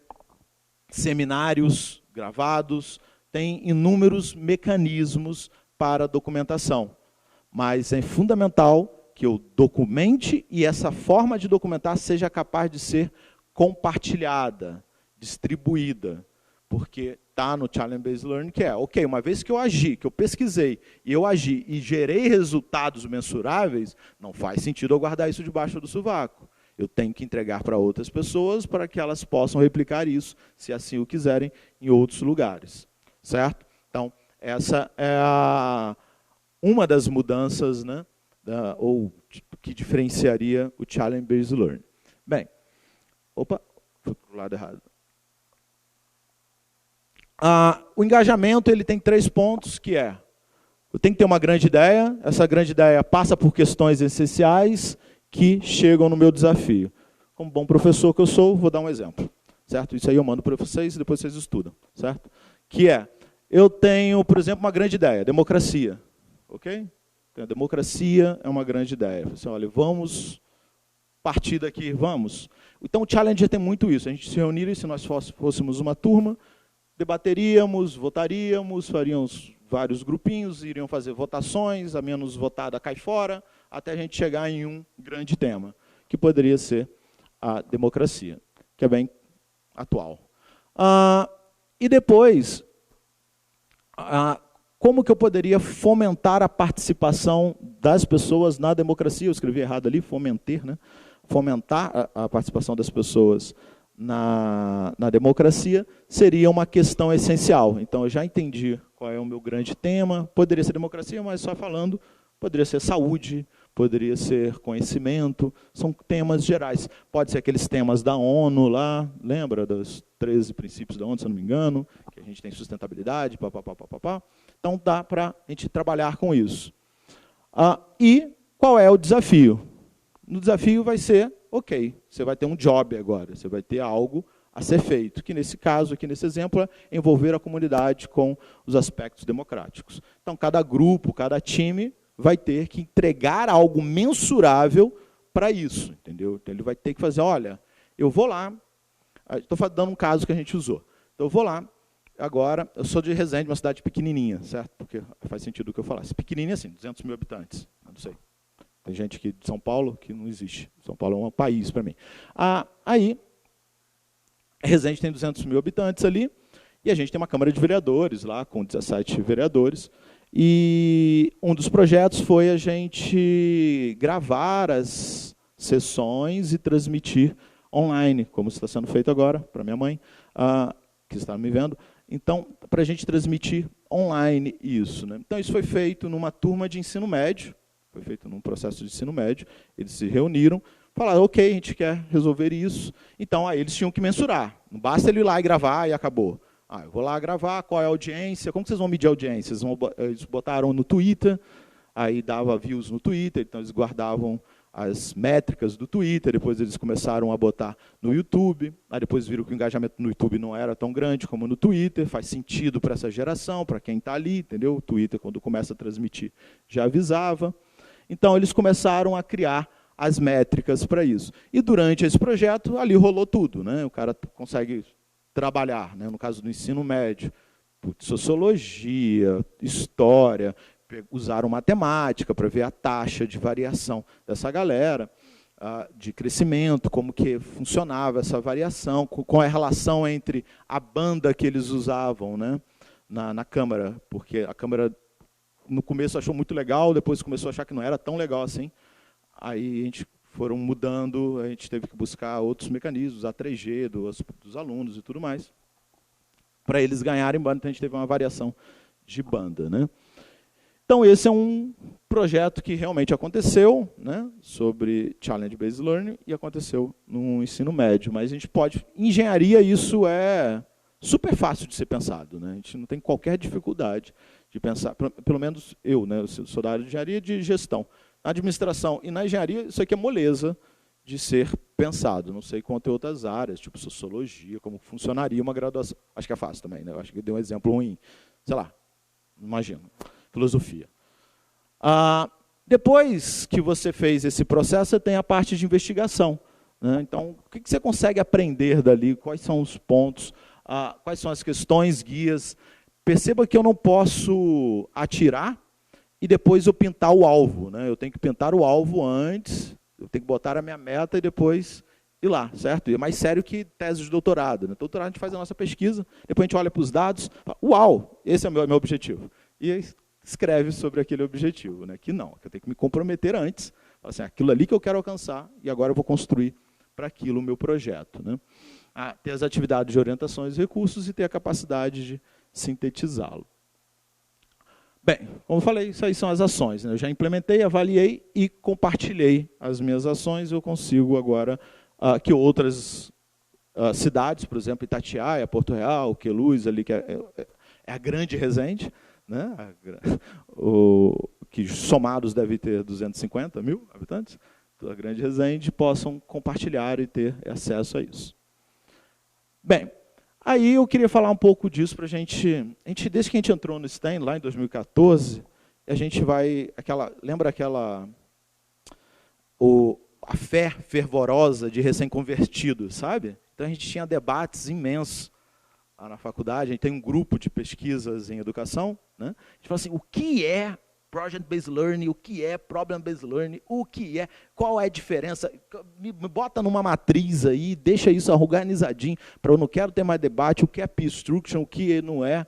Speaker 1: seminários gravados, tem inúmeros mecanismos para documentação. Mas é fundamental que eu documente e essa forma de documentar seja capaz de ser compartilhada, distribuída, porque está no Challenge-Based Learning, que é, ok, uma vez que eu agi, que eu pesquisei, e eu agi e gerei resultados mensuráveis, não faz sentido eu guardar isso debaixo do sovaco. Eu tenho que entregar para outras pessoas para que elas possam replicar isso, se assim o quiserem, em outros lugares. Certo? Então, essa é uma das mudanças, né, que diferenciaria o Challenge-Based Learning. Bem, opa, fui para o lado errado. O engajamento ele tem 3 pontos, que é, eu tenho que ter uma grande ideia, essa grande ideia passa por questões essenciais que chegam no meu desafio. Como bom professor que eu sou, vou dar um exemplo. Certo? Isso aí eu mando para vocês e depois vocês estudam. Certo? Que é, eu tenho, por exemplo, uma grande ideia, democracia. Ok? Então, a democracia é uma grande ideia. Assim, olha, vamos partir daqui, vamos. Então, o Challenger tem muito isso. A gente se reuniria, se nós fôssemos uma turma, debateríamos, votaríamos, faríamos vários grupinhos, iriam fazer votações, a menos votada cai fora, até a gente chegar em um grande tema, que poderia ser a democracia, que é bem atual. E depois, como que eu poderia fomentar a participação das pessoas na democracia? Eu escrevi errado ali, fomentar, né? Fomentar a participação das pessoas na democracia seria uma questão essencial. Então, eu já entendi qual é o meu grande tema. Poderia ser democracia, mas só falando, poderia ser saúde, poderia ser conhecimento, são temas gerais. Pode ser aqueles temas da ONU lá, lembra dos 13 princípios da ONU, se eu não me engano, que a gente tem sustentabilidade, papapá. Então, dá para a gente trabalhar com isso. E qual é o desafio? No desafio vai ser, ok, você vai ter um job agora, você vai ter algo a ser feito, que nesse caso, aqui nesse exemplo, é envolver a comunidade com os aspectos democráticos. Então, cada grupo, cada time vai ter que entregar algo mensurável para isso, entendeu? Então, ele vai ter que fazer, olha, eu vou lá, estou dando um caso que a gente usou, então eu vou lá, agora, eu sou de Resende, uma cidade pequenininha, certo? Porque faz sentido o que eu falasse. Pequenininha assim, 200 mil habitantes, não sei. Tem gente aqui de São Paulo que não existe. São Paulo é um país para mim. Aí, Resende tem 200 mil habitantes ali, E a gente tem uma Câmara de Vereadores lá, com 17 vereadores, e um dos projetos foi a gente gravar as sessões e transmitir online, como está sendo feito agora, para minha mãe, que está me vendo. Então, para a gente transmitir online isso, né? Então, isso foi feito numa turma de ensino médio, foi feito num processo de ensino médio, eles se reuniram, falaram, ok, a gente quer resolver isso. Então, aí eles tinham que mensurar. Não basta ele ir lá e gravar e acabou. Eu vou lá gravar, qual é a audiência, como que vocês vão medir a audiência? Eles botaram no Twitter, aí dava views no Twitter, então eles guardavam as métricas do Twitter, depois eles começaram a botar no YouTube, aí depois viram que o engajamento no YouTube não era tão grande como no Twitter, faz sentido para essa geração, para quem está ali, entendeu? O Twitter, quando começa a transmitir, já avisava. Então, eles começaram a criar as métricas para isso. E durante esse projeto, ali rolou tudo, né? O cara consegue trabalhar, né? No caso do ensino médio, sociologia, história, usaram matemática para ver a taxa de variação dessa galera, de crescimento, como que funcionava essa variação, com a relação entre a banda que eles usavam, né? na Câmara, porque a Câmara, no começo, achou muito legal, depois começou a achar que não era tão legal assim. Aí a gente foram mudando, a gente teve que buscar outros mecanismos, a 3G dos alunos e tudo mais, para eles ganharem banda, então a gente teve uma variação de banda, né? Então, esse é um projeto que realmente aconteceu, né, sobre Challenge-Based Learning, e aconteceu no ensino médio. Mas a gente pode... Engenharia, isso é super fácil de ser pensado, né? A gente não tem qualquer dificuldade de pensar, pelo menos eu, né, eu sou da área de engenharia de gestão. Na administração e na engenharia, isso aqui é moleza de ser pensado. Não sei quanto em outras áreas, tipo sociologia, como funcionaria uma graduação. Acho que é fácil também, né? Eu acho que deu um exemplo ruim. Sei lá, imagino. Filosofia. Depois que você fez esse processo, você tem a parte de investigação, né? Então, o que você consegue aprender dali? Quais são os pontos? Quais são as questões, guias? Perceba que eu não posso atirar e depois eu pintar o alvo, né? Eu tenho que pintar o alvo antes, eu tenho que botar a minha meta e depois ir lá, certo? E é mais sério que tese de doutorado, né? Doutorado a gente faz a nossa pesquisa, depois a gente olha para os dados, fala, uau, esse é o meu objetivo. E aí escreve sobre aquele objetivo, né? Que não, que eu tenho que me comprometer antes, assim, aquilo ali que eu quero alcançar e agora eu vou construir para aquilo o meu projeto, né? Ter as atividades de orientações e recursos e ter a capacidade de sintetizá-lo. Bem, como eu falei, isso aí são as ações, né? Eu já implementei, avaliei e compartilhei as minhas ações. Eu consigo agora que outras cidades, por exemplo, Itatiaia, Porto Real, Queluz, ali, que é a Grande Resende, né? Que somados deve ter 250 mil habitantes, a Grande Resende, possam compartilhar e ter acesso a isso. Bem, aí eu queria falar um pouco disso para a gente, desde que a gente entrou no STEM, lá em 2014, a gente vai, lembra aquela, a fé fervorosa de recém-convertidos, sabe? Então a gente tinha debates imensos lá na faculdade, a gente tem um grupo de pesquisas em educação, né? A gente fala assim, o que é Project-Based Learning, o que é Problem-Based Learning, qual é a diferença? Me bota numa matriz aí, deixa isso organizadinho, para eu não quero ter mais debate, o que é P-Struction, o que não é.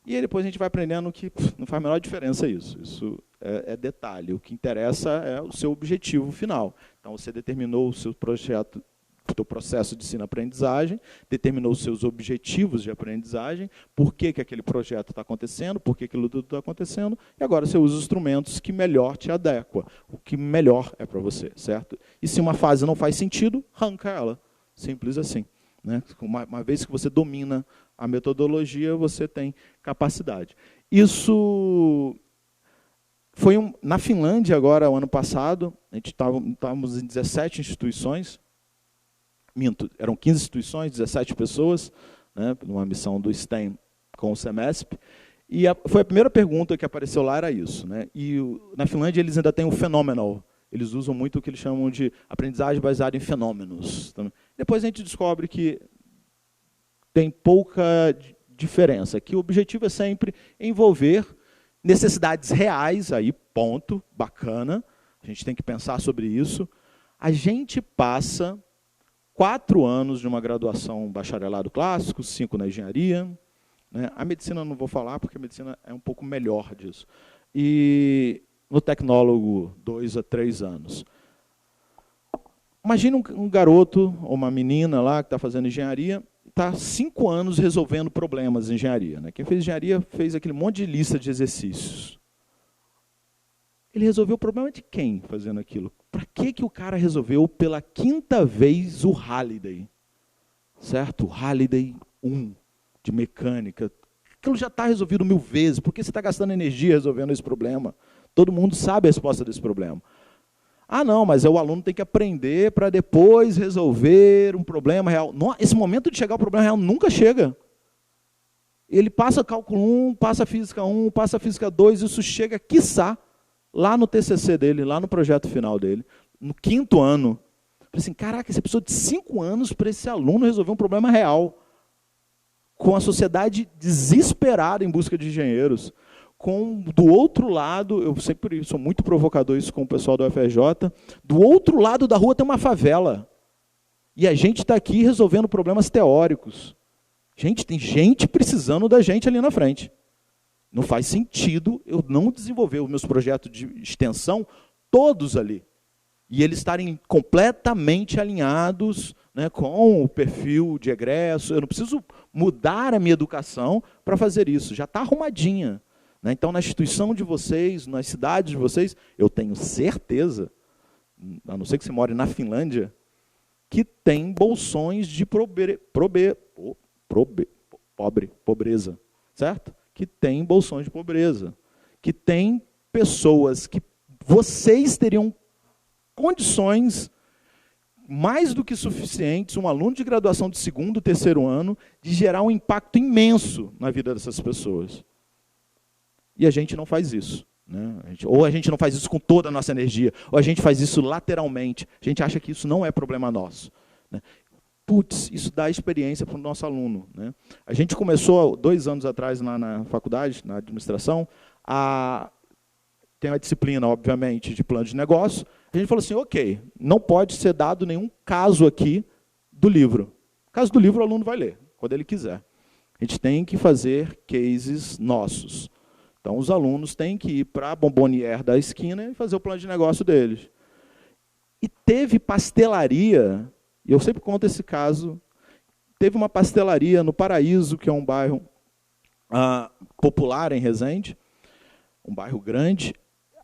Speaker 1: E aí depois a gente vai aprendendo que não faz a menor diferença isso. Isso é detalhe. O que interessa é o seu objetivo final. Então, você determinou o seu projeto, o teu processo de ensino-aprendizagem, determinou os seus objetivos de aprendizagem, por que aquele projeto está acontecendo, por que aquilo tudo está acontecendo, e agora você usa os instrumentos que melhor te adequam, o que melhor é para você, certo? E se uma fase não faz sentido, arranca ela. Simples assim, né? Uma vez que você domina a metodologia, você tem capacidade. Isso foi na Finlândia agora, o ano passado, a gente estávamos em 17 instituições, eram 15 instituições, 17 pessoas, né, numa missão do STEM com o SEMESP, e foi a primeira pergunta que apareceu lá, era isso, né? E na Finlândia eles ainda têm o phenomenal, eles usam muito o que eles chamam de aprendizagem baseada em fenômenos. Depois a gente descobre que tem pouca diferença, que o objetivo é sempre envolver necessidades reais, aí ponto, bacana, a gente tem que pensar sobre isso. A gente passa 4 anos de uma graduação bacharelado clássico, 5 na engenharia, né? A medicina eu não vou falar, porque a medicina é um pouco melhor disso. E no tecnólogo, 2 a 3 anos. Imagina um garoto ou uma menina lá que está fazendo engenharia, está 5 anos resolvendo problemas de engenharia, né? Quem fez engenharia fez aquele monte de lista de exercícios. Ele resolveu o problema de quem fazendo aquilo? Para que o cara resolveu pela 5ª vez o Halliday? Certo? O Halliday 1, de mecânica. Aquilo já está resolvido 1000 vezes. Por que você está gastando energia resolvendo esse problema? Todo mundo sabe a resposta desse problema. Ah, não, mas o aluno tem que aprender para depois resolver um problema real. Esse momento de chegar ao problema real nunca chega. Ele passa cálculo 1, passa física 1, passa física 2, isso chega, quiçá, lá no TCC dele, lá no projeto final dele, no 5º ano. Falei assim, caraca, você precisou de 5 anos para esse aluno resolver um problema real. Com a sociedade desesperada em busca de engenheiros. Do outro lado, eu sempre sou muito provocador isso com o pessoal do UFRJ, do outro lado da rua tem uma favela. E a gente está aqui resolvendo problemas teóricos. Gente, tem gente precisando da gente ali na frente. Não faz sentido eu não desenvolver os meus projetos de extensão todos ali. E eles estarem completamente alinhados, né, com o perfil de egresso. Eu não preciso mudar a minha educação para fazer isso. Já está arrumadinha. Então, na instituição de vocês, nas cidades de vocês, eu tenho certeza, a não ser que você more na Finlândia, que tem bolsões de pobreza, certo? Que tem bolsões de pobreza, que tem pessoas que vocês teriam condições mais do que suficientes, um aluno de graduação de 2º, 3º ano, de gerar um impacto imenso na vida dessas pessoas. E a gente não faz isso. Né? Ou a gente não faz isso com toda a nossa energia, ou a gente faz isso lateralmente. A gente acha que isso não é problema nosso. Né? Putz, isso dá experiência para o nosso aluno. Né? A gente começou, 2 anos atrás, lá na faculdade, na administração, tem uma disciplina, obviamente, de plano de negócio. A gente falou assim, ok, não pode ser dado nenhum caso aqui do livro. O caso do livro o aluno vai ler, quando ele quiser. A gente tem que fazer cases nossos. Então, os alunos têm que ir para a bombonière da esquina e fazer o plano de negócio deles. E teve pastelaria, e eu sempre conto esse caso, teve uma pastelaria no Paraíso, que é um bairro popular em Resende, um bairro grande.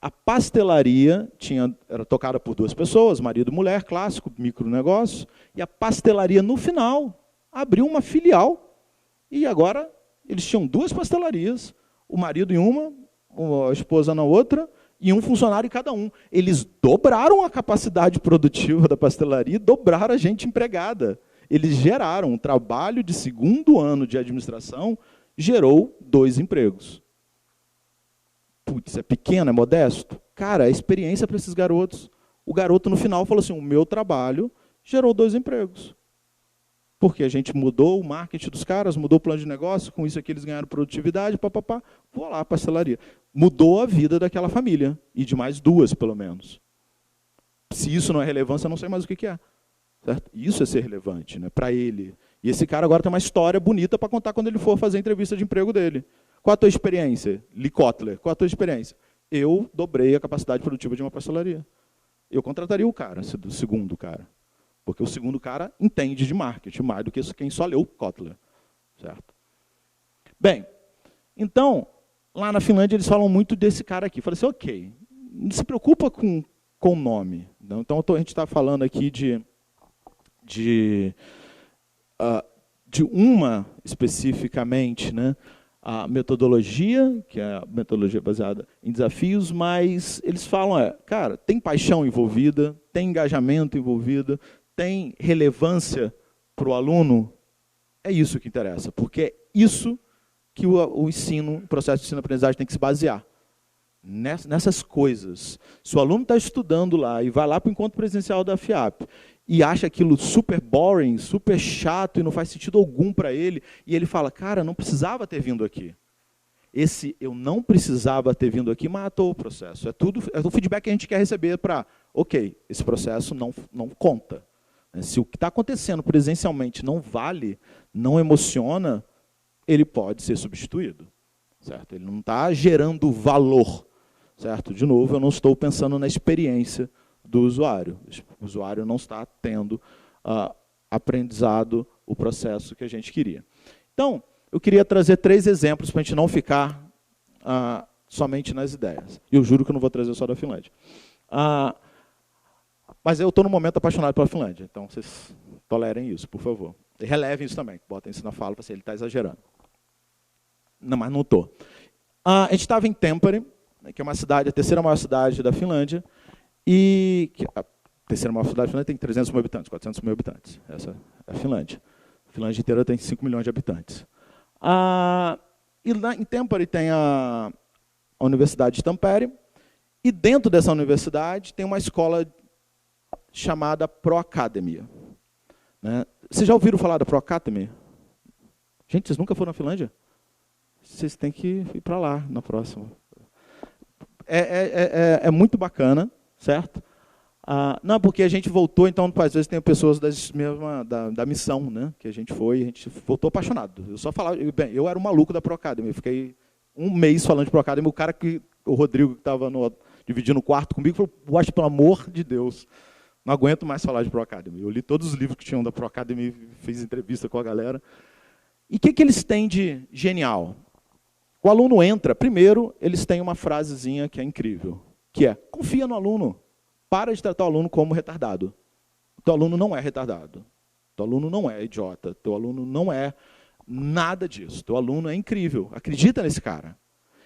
Speaker 1: A pastelaria era tocada por 2 pessoas, marido e mulher, clássico, micronegócio, e a pastelaria, no final, abriu uma filial, e agora eles tinham 2 pastelarias, o marido em uma, a esposa na outra, e um funcionário em cada um. Eles dobraram a capacidade produtiva da pastelaria e dobraram a gente empregada. Eles geraram um trabalho de 2º ano de administração, gerou 2 empregos. Putz, é pequeno, é modesto? Cara, é experiência para esses garotos. O garoto, no final, falou assim, o meu trabalho gerou 2 empregos. Porque a gente mudou o marketing dos caras, mudou o plano de negócio, com isso aqui eles ganharam produtividade, papapá, vou lá, pastelaria. Mudou a vida daquela família, e de mais 2, pelo menos. Se isso não é relevância, eu não sei mais o que é. Certo? Isso é ser relevante, né, para ele. E esse cara agora tem uma história bonita para contar quando ele for fazer a entrevista de emprego dele. Qual a tua experiência? Lee Kotler, qual a tua experiência? Eu dobrei a capacidade produtiva de uma pastelaria. Eu contrataria o cara, do 2º cara. Porque o 2º cara entende de marketing, mais do que quem só leu Kotler. Certo? Bem, então, lá na Finlândia eles falam muito desse cara aqui. Falei assim, ok, não se preocupa com o nome. Então a gente está falando aqui de uma especificamente, né, a metodologia, que é a metodologia baseada em desafios, mas eles falam, cara, tem paixão envolvida, tem engajamento envolvido, tem relevância para o aluno, é isso que interessa, porque é isso que o ensino, o processo de ensino-aprendizagem tem que se basear. Nessas coisas. Se o aluno está estudando lá e vai lá para o encontro presencial da FIAP e acha aquilo super boring, super chato e não faz sentido algum para ele, e ele fala, cara, não precisava ter vindo aqui. Esse eu não precisava ter vindo aqui matou o processo. É o feedback que a gente quer receber para, ok, esse processo não conta. Se o que está acontecendo presencialmente não vale, não emociona, ele pode ser substituído, certo? Ele não está gerando valor, certo? De novo, eu não estou pensando na experiência do usuário. O usuário não está tendo aprendizado, o processo que a gente queria. Então, eu queria trazer 3 exemplos para a gente não ficar somente nas ideias. E eu juro que eu não vou trazer só da Finlândia. Mas eu estou, no momento, apaixonado pela Finlândia. Então, vocês tolerem isso, por favor. E relevem isso também. Botem isso na fala, para ele está exagerando. Não, mas não estou. A gente estava em Tampere, que é uma cidade, a terceira maior cidade da Finlândia. E a terceira maior cidade da Finlândia tem 300 mil habitantes, 400 mil habitantes. Essa é a Finlândia. A Finlândia inteira tem 5 milhões de habitantes. E lá em Tampere tem a Universidade de Tampere. E dentro dessa universidade tem uma escola chamada Pro Academy. Né? Vocês já ouviram falar da Pro Academy? Gente, vocês nunca foram na Finlândia? Vocês têm que ir para lá na próxima. É muito bacana, certo? Não, porque a gente voltou, então, às vezes tem pessoas da missão, né? Que a gente voltou apaixonado. Eu só falava, bem, eu era um maluco da Pro Academy, eu fiquei um mês falando de Pro Academy, o Rodrigo, que estava dividindo o quarto comigo, falou, acho, pelo amor de Deus, não aguento mais falar de Pro Academy. Eu li todos os livros que tinham da Pro Academy, fiz entrevista com a galera. E o que eles têm de genial? O aluno entra, primeiro, eles têm uma frasezinha que é incrível, que é, confia no aluno, para de tratar o aluno como retardado. O teu aluno não é retardado, o teu aluno não é idiota, o teu aluno não é nada disso, o teu aluno é incrível, acredita nesse cara.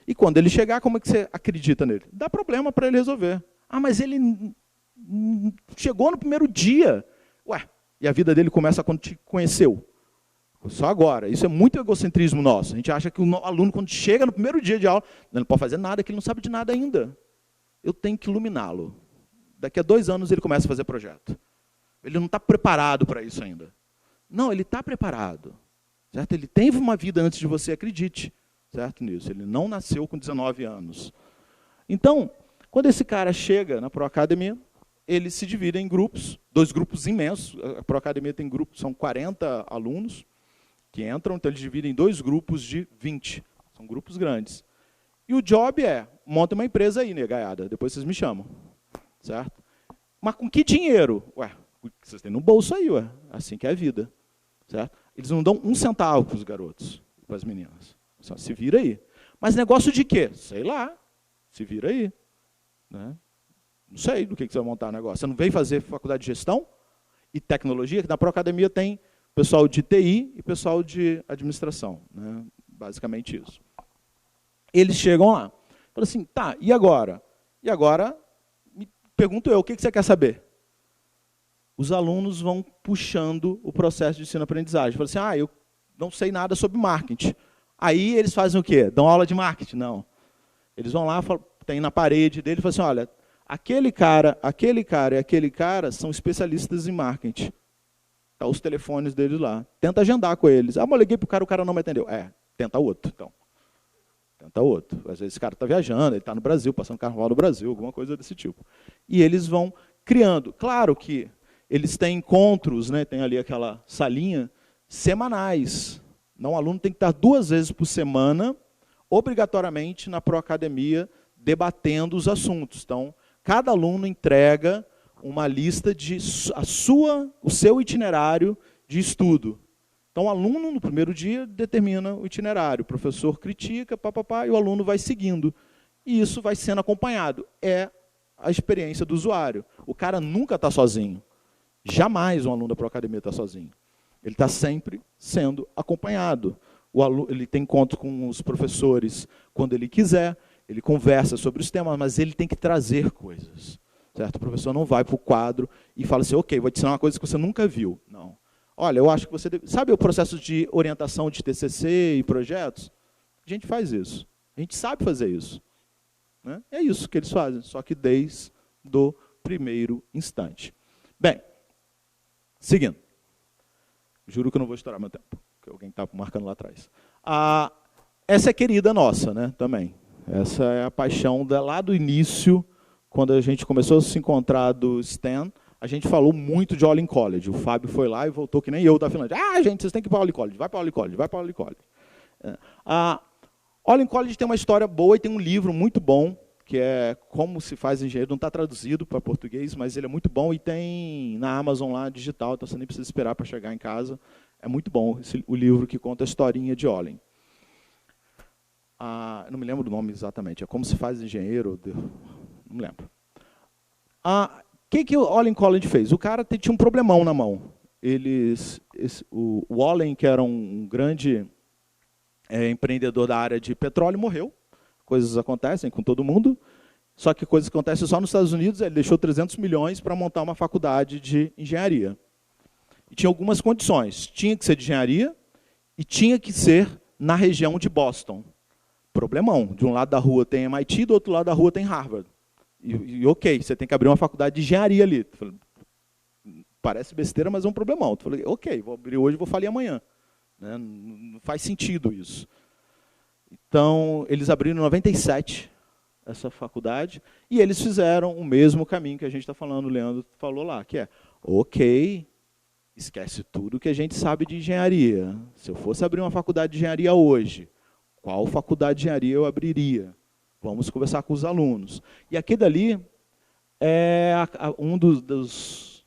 Speaker 1: E quando ele chegar, como é que você acredita nele? Dá problema para ele resolver. Mas ele chegou no primeiro dia. Ué, e a vida dele começa quando te conheceu. Só agora. Isso é muito egocentrismo nosso. A gente acha que o aluno, quando chega no primeiro dia de aula, ele não pode fazer nada, que ele não sabe de nada ainda. Eu tenho que iluminá-lo. Daqui a 2 anos ele começa a fazer projeto. Ele não está preparado para isso ainda. Não, ele está preparado. Certo? Ele teve uma vida antes de você, acredite. Certo nisso. Ele não nasceu com 19 anos. Então, quando esse cara chega na Pro Academy, ele se divide em grupos, 2 grupos imensos. A Pro Academy tem grupos, são 40 alunos que entram, então eles dividem em 2 grupos de 20. São grupos grandes. E o job é, monta uma empresa aí, negaiada, depois vocês me chamam. Certo? Mas com que dinheiro? Ué, vocês têm no bolso aí, ué. Assim que é a vida. Certo? Eles não dão 1 centavo para os garotos, para as meninas. Só se vira aí. Mas negócio de quê? Sei lá. Se vira aí. Né? Não sei do que você vai montar o negócio. Você não veio fazer faculdade de gestão e tecnologia, que na Pro Academia tem pessoal de TI e pessoal de administração. Né? Basicamente isso. Eles chegam lá. Falam assim, tá, e agora? E agora, me pergunto eu, o que você quer saber? Os alunos vão puxando o processo de ensino-aprendizagem. Falam assim, eu não sei nada sobre marketing. Aí eles fazem o quê? Dão aula de marketing? Não. Eles vão lá, tem na parede dele, e falam assim, olha, aquele cara e aquele cara são especialistas em marketing. Tá os telefones deles lá. Tenta agendar com eles. Mas eu liguei para o cara não me atendeu. Tenta outro, então. Tenta outro. Às vezes esse cara está viajando, ele está no Brasil, passando carnaval no Brasil, alguma coisa desse tipo. E eles vão criando. Claro que eles têm encontros, né, tem ali aquela salinha, semanais. Então, o aluno tem que estar 2 vezes por semana, obrigatoriamente, na Pro Academia, debatendo os assuntos. Então, cada aluno entrega uma lista de o seu itinerário de estudo. Então, o aluno, no primeiro dia, determina o itinerário. O professor critica, e o aluno vai seguindo. E isso vai sendo acompanhado. É a experiência do usuário. O cara nunca está sozinho. Jamais um aluno da Pro Academia está sozinho. Ele está sempre sendo acompanhado. Ele tem encontro com os professores quando ele quiser, ele conversa sobre os temas, mas ele tem que trazer coisas. Certo? O professor não vai para o quadro e fala assim, ok, vou te ensinar uma coisa que você nunca viu. Não. Olha, eu acho que você deve... Sabe o processo de orientação de TCC e projetos? A gente faz isso. A gente sabe fazer isso. Né? É isso que eles fazem, só que desde o primeiro instante. Bem, seguindo. Juro que eu não vou estourar meu tempo, porque alguém está marcando lá atrás. Essa é querida nossa, né, também. Essa é a paixão lá do início, quando a gente começou a se encontrar do Stan, a gente falou muito de All-in College. O Fábio foi lá e voltou que nem eu da Finlândia. Gente, vocês têm que ir para o All-in College, vai para o All-in College, vai para o All-in College. A Olin College tem uma história boa e tem um livro muito bom, que é Como se faz engenheiro. Não está traduzido para português, mas ele é muito bom e tem na Amazon lá, digital, então você nem precisa esperar para chegar em casa. É muito bom o livro que conta a historinha de Olin. Não me lembro do nome exatamente, é Como se faz engenheiro, não me lembro. O que o Olin College fez? O cara tinha um problemão na mão. O Olin, que era um grande empreendedor da área de petróleo, morreu. Coisas acontecem com todo mundo, só que coisas acontecem só nos Estados Unidos. Ele deixou 300 milhões para montar uma faculdade de engenharia. E tinha algumas condições. Tinha que ser de engenharia e tinha que ser na região de Boston. Problemão. De um lado da rua tem MIT, do outro lado da rua tem Harvard. E ok, você tem que abrir uma faculdade de engenharia ali. Parece besteira, mas é um problemão. Eu falei, ok, vou abrir hoje e vou falir amanhã. Não faz sentido isso. Então, eles abriram em 97 essa faculdade e eles fizeram o mesmo caminho que a gente está falando, o Leandro falou lá, que é, ok, esquece tudo que a gente sabe de engenharia. Se eu fosse abrir uma faculdade de engenharia hoje, qual faculdade de engenharia eu abriria? Vamos conversar com os alunos. E aqui dali é um das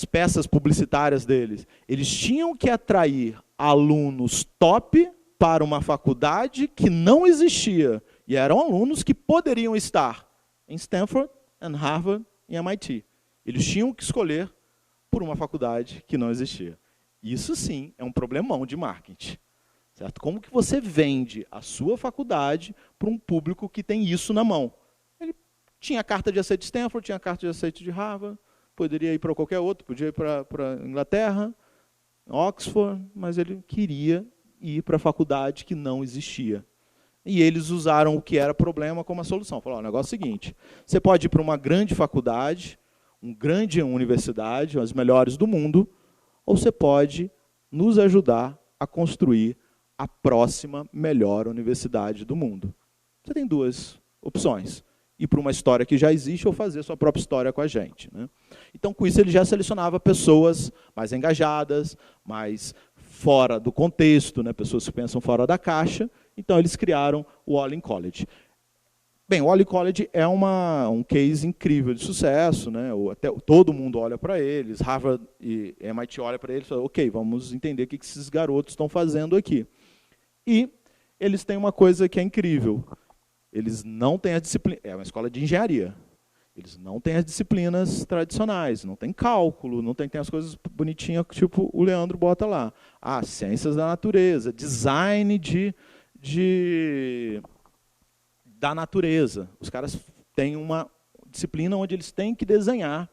Speaker 1: peças publicitárias deles. Eles tinham que atrair alunos top para uma faculdade que não existia. E eram alunos que poderiam estar em Stanford, em Harvard e MIT. Eles tinham que escolher por uma faculdade que não existia. Isso sim é um problemão de marketing. Certo? Como que você vende a sua faculdade para um público que tem isso na mão? Ele tinha a carta de aceite de Stanford, tinha a carta de aceite de Harvard, poderia ir para qualquer outro, podia ir para a Inglaterra, Oxford, mas ele queria ir para a faculdade que não existia. E eles usaram o que era problema como a solução. Falaram, o negócio é o seguinte, você pode ir para uma grande faculdade, uma grande universidade, as melhores do mundo, ou você pode nos ajudar a construir a próxima melhor universidade do mundo. Você tem duas opções. Ir para uma história que já existe ou fazer sua própria história com a gente. Então, com isso, ele já selecionava pessoas mais engajadas, mais fora do contexto, pessoas que pensam fora da caixa. Então, eles criaram o Olin College. Bem, o Olin College é um case incrível de sucesso. Até todo mundo olha para eles, Harvard e MIT olha para eles e fala, ok, vamos entender o que esses garotos estão fazendo aqui. E eles têm uma coisa que é incrível. Eles não têm a disciplina... É uma escola de engenharia. Eles não têm as disciplinas tradicionais. Não tem cálculo, não tem as coisas bonitinhas que tipo o Leandro bota lá. Ciências da natureza, design da natureza. Os caras têm uma disciplina onde eles têm que desenhar,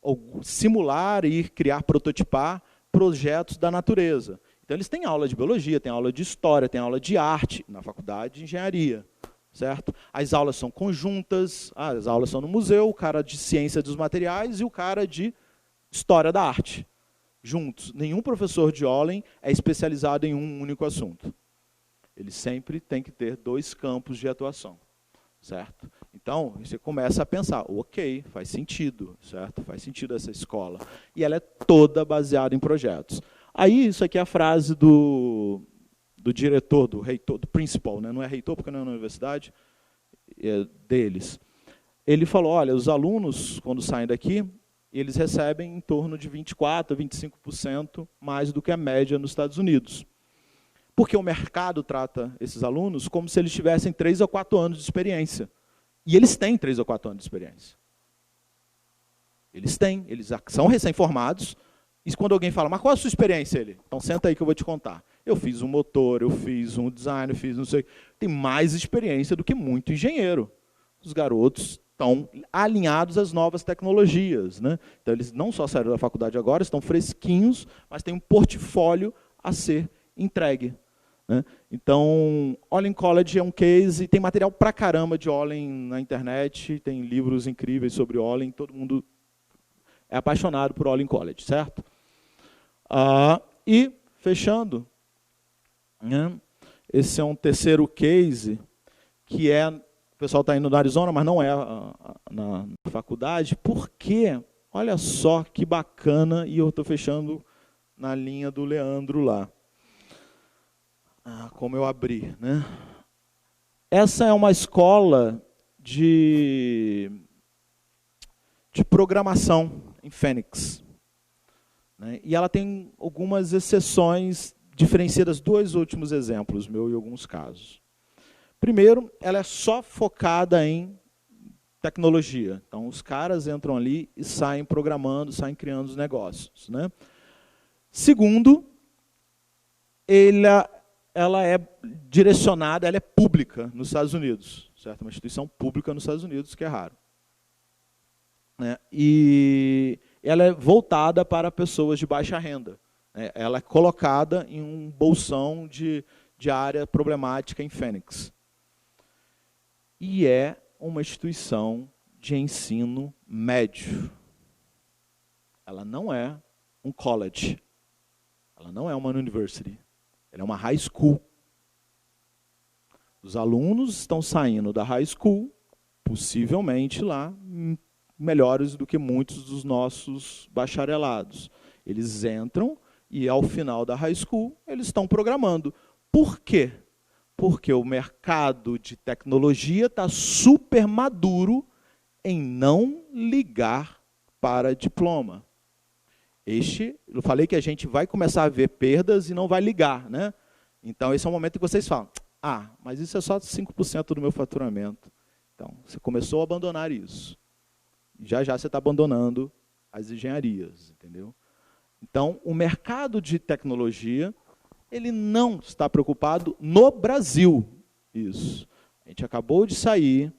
Speaker 1: ou simular e criar, prototipar projetos da natureza. Então, eles têm aula de biologia, têm aula de história, têm aula de arte na faculdade de engenharia. Certo? As aulas são conjuntas, as aulas são no museu, o cara de ciência dos materiais e o cara de história da arte. Juntos. Nenhum professor de Olin é especializado em um único assunto. Ele sempre tem que ter 2 campos de atuação. Certo? Então, você começa a pensar, ok, faz sentido, certo? Faz sentido essa escola. E ela é toda baseada em projetos. Aí, isso aqui é a frase do diretor, do reitor, do principal, não é reitor porque não é na universidade, deles. Ele falou, olha, os alunos, quando saem daqui, eles recebem em torno de 24% a 25% mais do que a média nos Estados Unidos. Porque o mercado trata esses alunos como se eles tivessem 3 ou 4 anos de experiência. E eles têm 3 ou 4 anos de experiência. Eles têm, eles são recém-formados, e quando alguém fala, mas qual é a sua experiência? Ele, então senta aí que eu vou te contar. Eu fiz um motor, eu fiz um design, eu fiz não sei. Tem mais experiência do que muito engenheiro. Os garotos estão alinhados às novas tecnologias. Então, eles não só saíram da faculdade agora, estão fresquinhos, mas têm um portfólio a ser entregue. Então, Olin College é um case, tem material pra caramba de Olin na internet, tem livros incríveis sobre Olin, todo mundo é apaixonado por Olin College, certo? E, fechando, esse é um terceiro case, que é, o pessoal está indo na Arizona, mas não é na faculdade, porque, olha só que bacana, e eu estou fechando na linha do Leandro lá. como eu abri, né? Essa é uma escola de programação em Phoenix, né? E ela tem algumas exceções diferenciadas, dois últimos exemplos, meu e alguns casos. Primeiro, ela é só focada em tecnologia. Então, os caras entram ali e saem programando, saem criando os negócios, né? Segundo, ela é direcionada, ela é pública nos Estados Unidos, certo? Uma instituição pública nos Estados Unidos, que é raro, né? E ela é voltada para pessoas de baixa renda, né? Ela é colocada em um bolsão de área problemática em Phoenix. E é uma instituição de ensino médio. Ela não é um college. Ela não é uma university. Ela é uma high school. Os alunos estão saindo da high school, possivelmente lá, melhores do que muitos dos nossos bacharelados. Eles entram e, ao final da high school, eles estão programando. Por quê? Porque o mercado de tecnologia está super maduro em não ligar para diploma. Eu falei que a gente vai começar a ver perdas e não vai ligar, né? Então, esse é o momento que vocês falam, mas isso é só 5% do meu faturamento. Então, você começou a abandonar isso. Já você está abandonando as engenharias, entendeu? Então, o mercado de tecnologia, ele não está preocupado no Brasil. Isso. A gente acabou de sair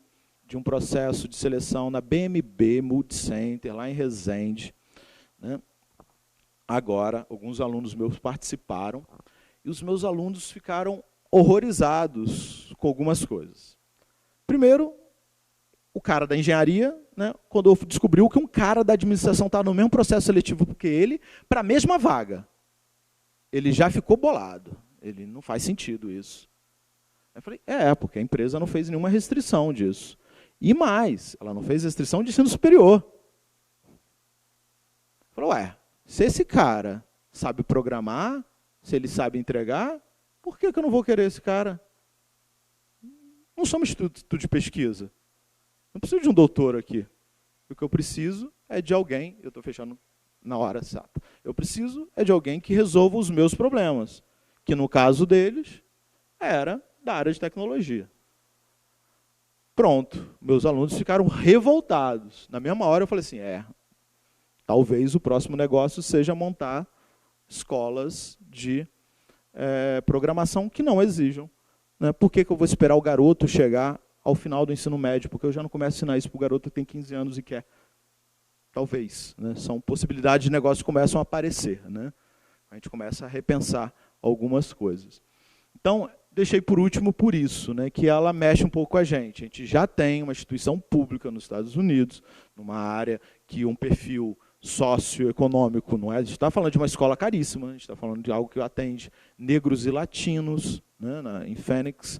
Speaker 1: de um processo de seleção na BMB Multicenter, lá em Resende, né? Agora, alguns alunos meus participaram, e os meus alunos ficaram horrorizados com algumas coisas. Primeiro, o cara da engenharia, né, quando descobriu que um cara da administração está no mesmo processo seletivo que ele, para a mesma vaga. Ele já ficou bolado. Ele não faz sentido isso. Eu falei, porque a empresa não fez nenhuma restrição disso. E mais, ela não fez restrição de ensino superior. Falou, se esse cara sabe programar, se ele sabe entregar, por que eu não vou querer esse cara? Não somos instituto de pesquisa. Não preciso de um doutor aqui. O que eu preciso é de alguém, eu estou fechando na hora exata, eu preciso é de alguém que resolva os meus problemas, que no caso deles, era da área de tecnologia. Pronto, meus alunos ficaram revoltados. Na mesma hora eu falei assim, talvez o próximo negócio seja montar escolas de programação que não exijam. Né? Por que eu vou esperar o garoto chegar ao final do ensino médio? Porque eu já não começo a ensinar isso para o garoto que tem 15 anos e quer. Talvez. Né? São possibilidades de negócio que começam a aparecer. Né? A gente começa a repensar algumas coisas. Então, deixei por último por isso, né, que ela mexe um pouco com a gente. A gente já tem uma instituição pública nos Estados Unidos, numa área que um perfil socioeconômico, não é? A gente está falando de uma escola caríssima, a gente está falando de algo que atende negros e latinos, né, em Phoenix,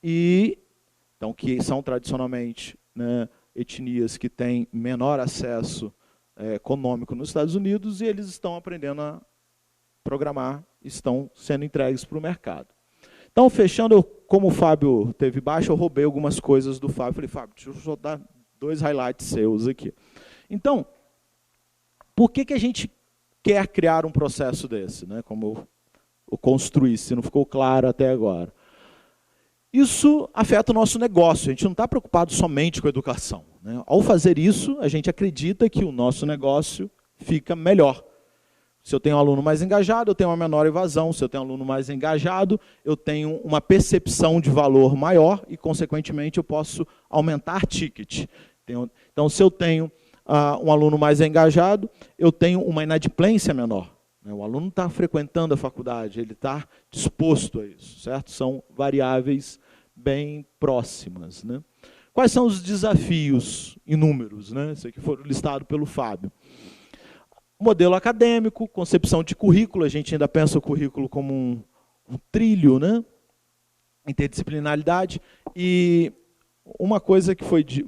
Speaker 1: então, que são tradicionalmente, né, etnias que têm menor acesso econômico nos Estados Unidos, e eles estão aprendendo a programar, estão sendo entregues para o mercado. Então, fechando, como o Fábio teve baixa, eu roubei algumas coisas do Fábio. Falei, Fábio, deixa eu só dar 2 highlights seus aqui. Então, por que a gente quer criar um processo desse, né? Como eu construí, se não ficou claro até agora. Isso afeta o nosso negócio, a gente não está preocupado somente com a educação. Né? Ao fazer isso, a gente acredita que o nosso negócio fica melhor. Se eu tenho um aluno mais engajado, eu tenho uma menor evasão. Se eu tenho um aluno mais engajado, eu tenho uma percepção de valor maior e, consequentemente, eu posso aumentar ticket. Então, se eu tenho um aluno mais engajado, eu tenho uma inadimplência menor. O aluno está frequentando a faculdade, ele está disposto a isso, certo? São variáveis bem próximas. Né? Quais são os desafios inúmeros? Né? Isso aqui foram listados pelo Fábio. Modelo acadêmico, concepção de currículo, a gente ainda pensa o currículo como um trilho, né? Interdisciplinaridade. E uma coisa que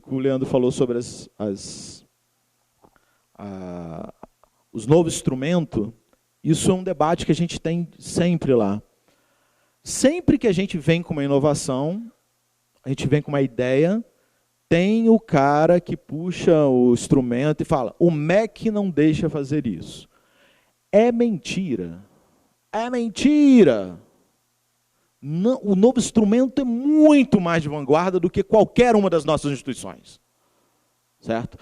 Speaker 1: o Leandro falou sobre os novos instrumentos, isso é um debate que a gente tem sempre lá. sempre que a gente vem com uma inovação, a gente vem com uma ideia, tem o cara que puxa o instrumento e fala, o MEC não deixa fazer isso. É mentira. É mentira. Não, o novo instrumento é muito mais de vanguarda do que qualquer uma das nossas instituições. Certo?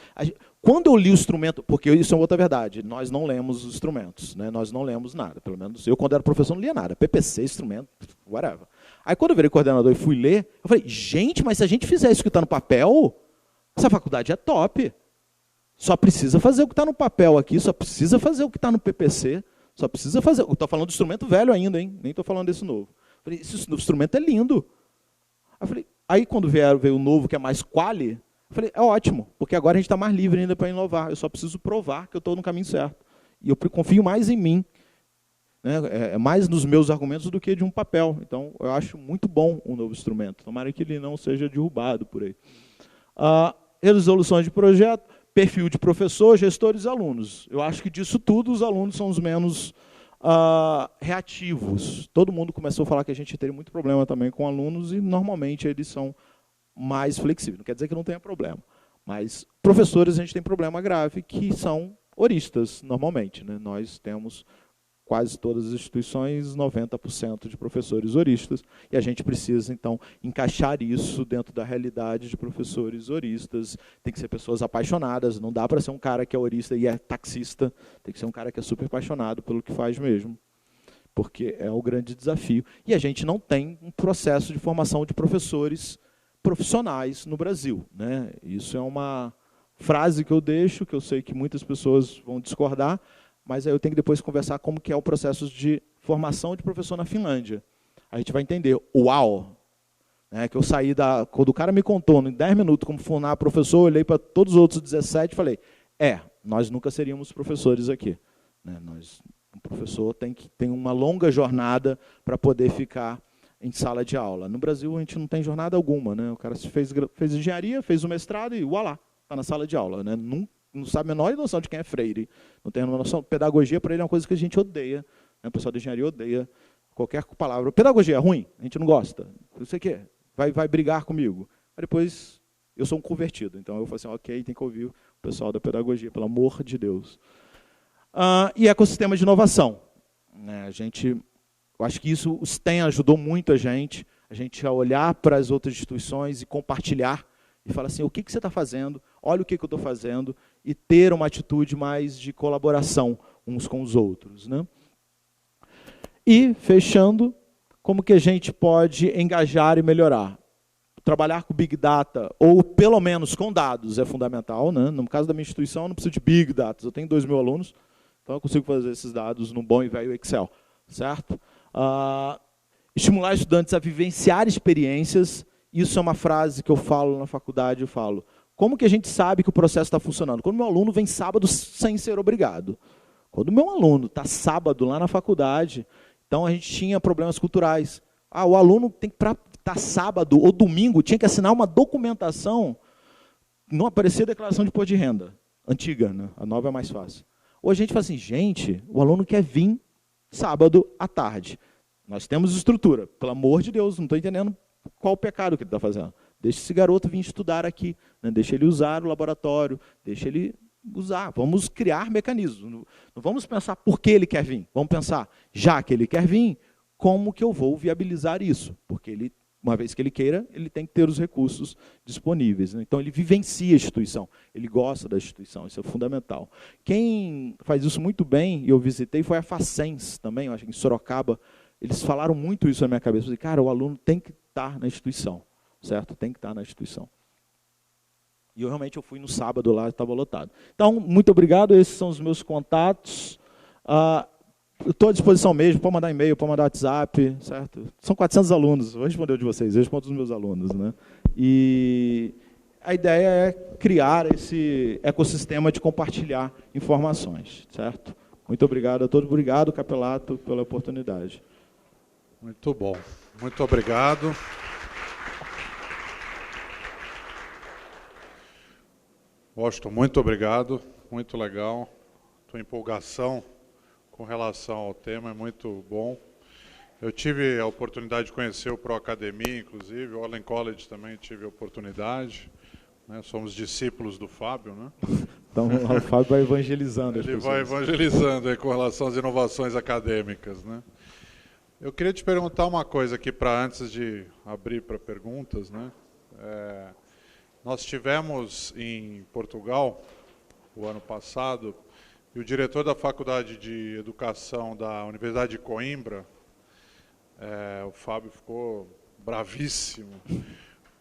Speaker 1: Quando eu li o instrumento, porque isso é outra verdade, nós não lemos os instrumentos, né? Nós não lemos nada, pelo menos eu, quando era professor, não lia nada. PPC, instrumento, whatever. Aí, quando eu virei coordenador e fui ler, eu falei, gente, mas se a gente fizer isso que está no papel, essa faculdade é top. Só precisa fazer o que está no papel aqui, só precisa fazer o que está no PPC, só precisa fazer... Estou falando do instrumento velho ainda, hein? Nem estou falando desse novo. Eu falei, esse instrumento é lindo. Aí, quando veio o novo, que é mais quali, eu falei, é ótimo, porque agora a gente está mais livre ainda para inovar. Eu só preciso provar que eu estou no caminho certo. E eu confio mais em mim, né? É mais nos meus argumentos do que de um papel. Então, eu acho muito bom o novo instrumento. Tomara que ele não seja derrubado por aí. Resoluções de projeto, perfil de professor, gestores e alunos. Eu acho que disso tudo os alunos são os menos reativos. Todo mundo começou a falar que a gente teria muito problema também com alunos e, normalmente, eles são mais flexíveis. Não quer dizer que não tenha problema. Mas professores a gente tem problema grave, que são oristas, normalmente, né? Nós temos quase todas as instituições, 90% de professores oristas, e a gente precisa, então, encaixar isso dentro da realidade de professores oristas. Tem que ser pessoas apaixonadas, não dá para ser um cara que é orista e é taxista, tem que ser um cara que é super apaixonado pelo que faz mesmo, porque é o grande desafio. E a gente não tem um processo de formação de professores profissionais no Brasil, né? Isso é uma frase que eu deixo, que eu sei que muitas pessoas vão discordar, mas aí eu tenho que depois conversar como que é o processo de formação de professor na Finlândia. A gente vai entender, uau, né, que eu saí quando o cara me contou em 10 minutos como formar professor, eu olhei para todos os outros 17 e falei, nós nunca seríamos professores aqui, né? Um professor tem uma longa jornada para poder ficar em sala de aula. No Brasil, a gente não tem jornada alguma, né? O cara fez engenharia, fez o mestrado e, ualá, está na sala de aula, né? Não sabe a menor noção de quem é Freire. Não tem a menor noção. Pedagogia, para ele, é uma coisa que a gente odeia, né? O pessoal da engenharia odeia qualquer palavra. Pedagogia é ruim, a gente não gosta. Não sei o quê. Vai brigar comigo. Aí depois, eu sou um convertido. Então, eu falo assim, ok, tem que ouvir o pessoal da pedagogia, pelo amor de Deus. E ecossistema de inovação. Né? Eu acho que isso, o STEM ajudou muito a gente a olhar para as outras instituições e compartilhar, e falar assim, o que você está fazendo, olha o que eu estou fazendo, e ter uma atitude mais de colaboração uns com os outros, né? E, fechando, como que a gente pode engajar e melhorar? Trabalhar com Big Data, ou pelo menos com dados, é fundamental, né? No caso da minha instituição, eu não preciso de Big Data, eu tenho 2.000 alunos, então eu consigo fazer esses dados num bom e velho Excel, certo? Estimular estudantes a vivenciar experiências. Isso é uma frase que eu falo na faculdade, eu falo, como que a gente sabe que o processo está funcionando? Quando o meu aluno vem sábado sem ser obrigado. Quando o meu aluno está sábado lá na faculdade, então a gente tinha problemas culturais. O aluno tem que, para estar sábado ou domingo, tinha que assinar uma documentação, não aparecia declaração de imposto de renda, antiga, né? A nova é mais fácil. Hoje a gente fala assim, gente, o aluno quer vir sábado à tarde. Nós temos estrutura. Pelo amor de Deus, não estou entendendo qual o pecado que ele está fazendo. Deixa esse garoto vir estudar aqui, né? Deixa ele usar o laboratório, deixa ele usar. Vamos criar mecanismos. Não vamos pensar por que ele quer vir. Vamos pensar, já que ele quer vir, como que eu vou viabilizar isso? Porque ele, uma vez que ele queira, ele tem que ter os recursos disponíveis, né? Então, ele vivencia a instituição, ele gosta da instituição, isso é fundamental. Quem faz isso muito bem, e eu visitei, foi a Facens também, eu acho que em Sorocaba. Eles falaram muito isso na minha cabeça. Eu falei, cara, o aluno tem que estar na instituição, certo? Tem que estar na instituição. E eu fui no sábado lá, estava lotado. Então, muito obrigado, esses são os meus contatos. Eu estou à disposição mesmo, pode mandar e-mail, pode mandar WhatsApp, certo? São 400 alunos, vou responder o de vocês, eu respondo os meus alunos, né? E a ideia é criar esse ecossistema de compartilhar informações, certo? Muito obrigado a todos, obrigado, Capelato, pela oportunidade.
Speaker 2: Muito bom, muito obrigado. Washington, muito obrigado, muito legal. Tua empolgação com relação ao tema é muito bom. Eu tive a oportunidade de conhecer o ProAcademia, inclusive, o Allen College também tive a oportunidade. Né? Somos discípulos do Fábio, né?
Speaker 1: Então, o Fábio vai evangelizando.
Speaker 2: Ele vai evangelizando aí com relação às inovações acadêmicas, né? Eu queria te perguntar uma coisa aqui, antes de abrir para perguntas, né? Nós tivemos em Portugal, o ano passado, e o diretor da Faculdade de Educação da Universidade de Coimbra, o Fábio ficou bravíssimo,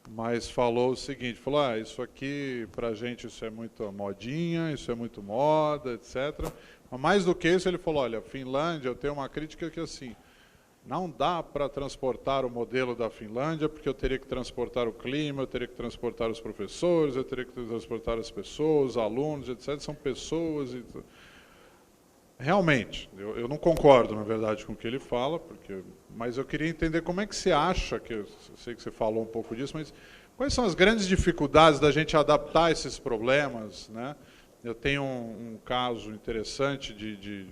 Speaker 2: mas falou o seguinte, falou, isso aqui, para a gente, isso é muito modinha, isso é muito moda, etc. Mas mais do que isso, ele falou, olha, Finlândia, eu tenho uma crítica que, assim, não dá para transportar o modelo da Finlândia, porque eu teria que transportar o clima, eu teria que transportar os professores, eu teria que transportar as pessoas, os alunos, etc. São pessoas. Realmente, eu não concordo, na verdade, com o que ele fala, mas eu queria entender como é que você acha, que eu sei que você falou um pouco disso, mas quais são as grandes dificuldades da gente adaptar esses problemas, né? Eu tenho um caso interessante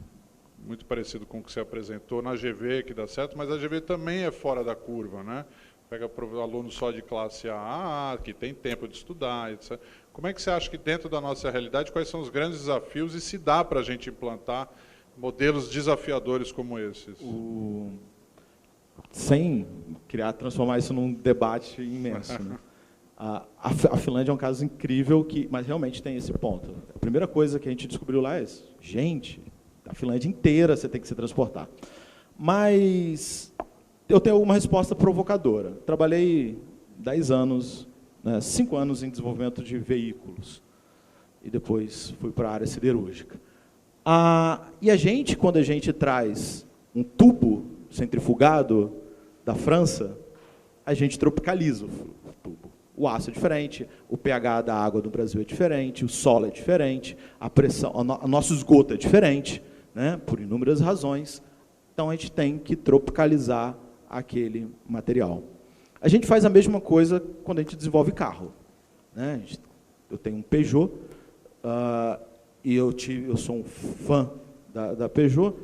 Speaker 2: muito parecido com o que você apresentou na GV, que dá certo, mas a GV também é fora da curva, né? Pega aluno só de classe A, que tem tempo de estudar, etc. Como é que você acha que dentro da nossa realidade, quais são os grandes desafios e se dá para a gente implantar modelos desafiadores como esses?
Speaker 1: Sem transformar isso num debate imenso, né? A Finlândia é um caso incrível, mas realmente tem esse ponto. A primeira coisa que a gente descobriu lá é isso. Gente, a Finlândia inteira você tem que se transportar. Mas eu tenho uma resposta provocadora. Trabalhei 10 anos, 5 anos em desenvolvimento de veículos. E depois fui para a área siderúrgica. E a gente, quando a gente traz um tubo centrifugado da França, a gente tropicaliza o tubo. O aço é diferente, o pH da água do Brasil é diferente, o solo é diferente, a pressão, o nosso esgoto é diferente, né, por inúmeras razões. Então, a gente tem que tropicalizar aquele material. A gente faz a mesma coisa quando a gente desenvolve carro, né? Eu tenho um Peugeot, e eu sou um fã da Peugeot,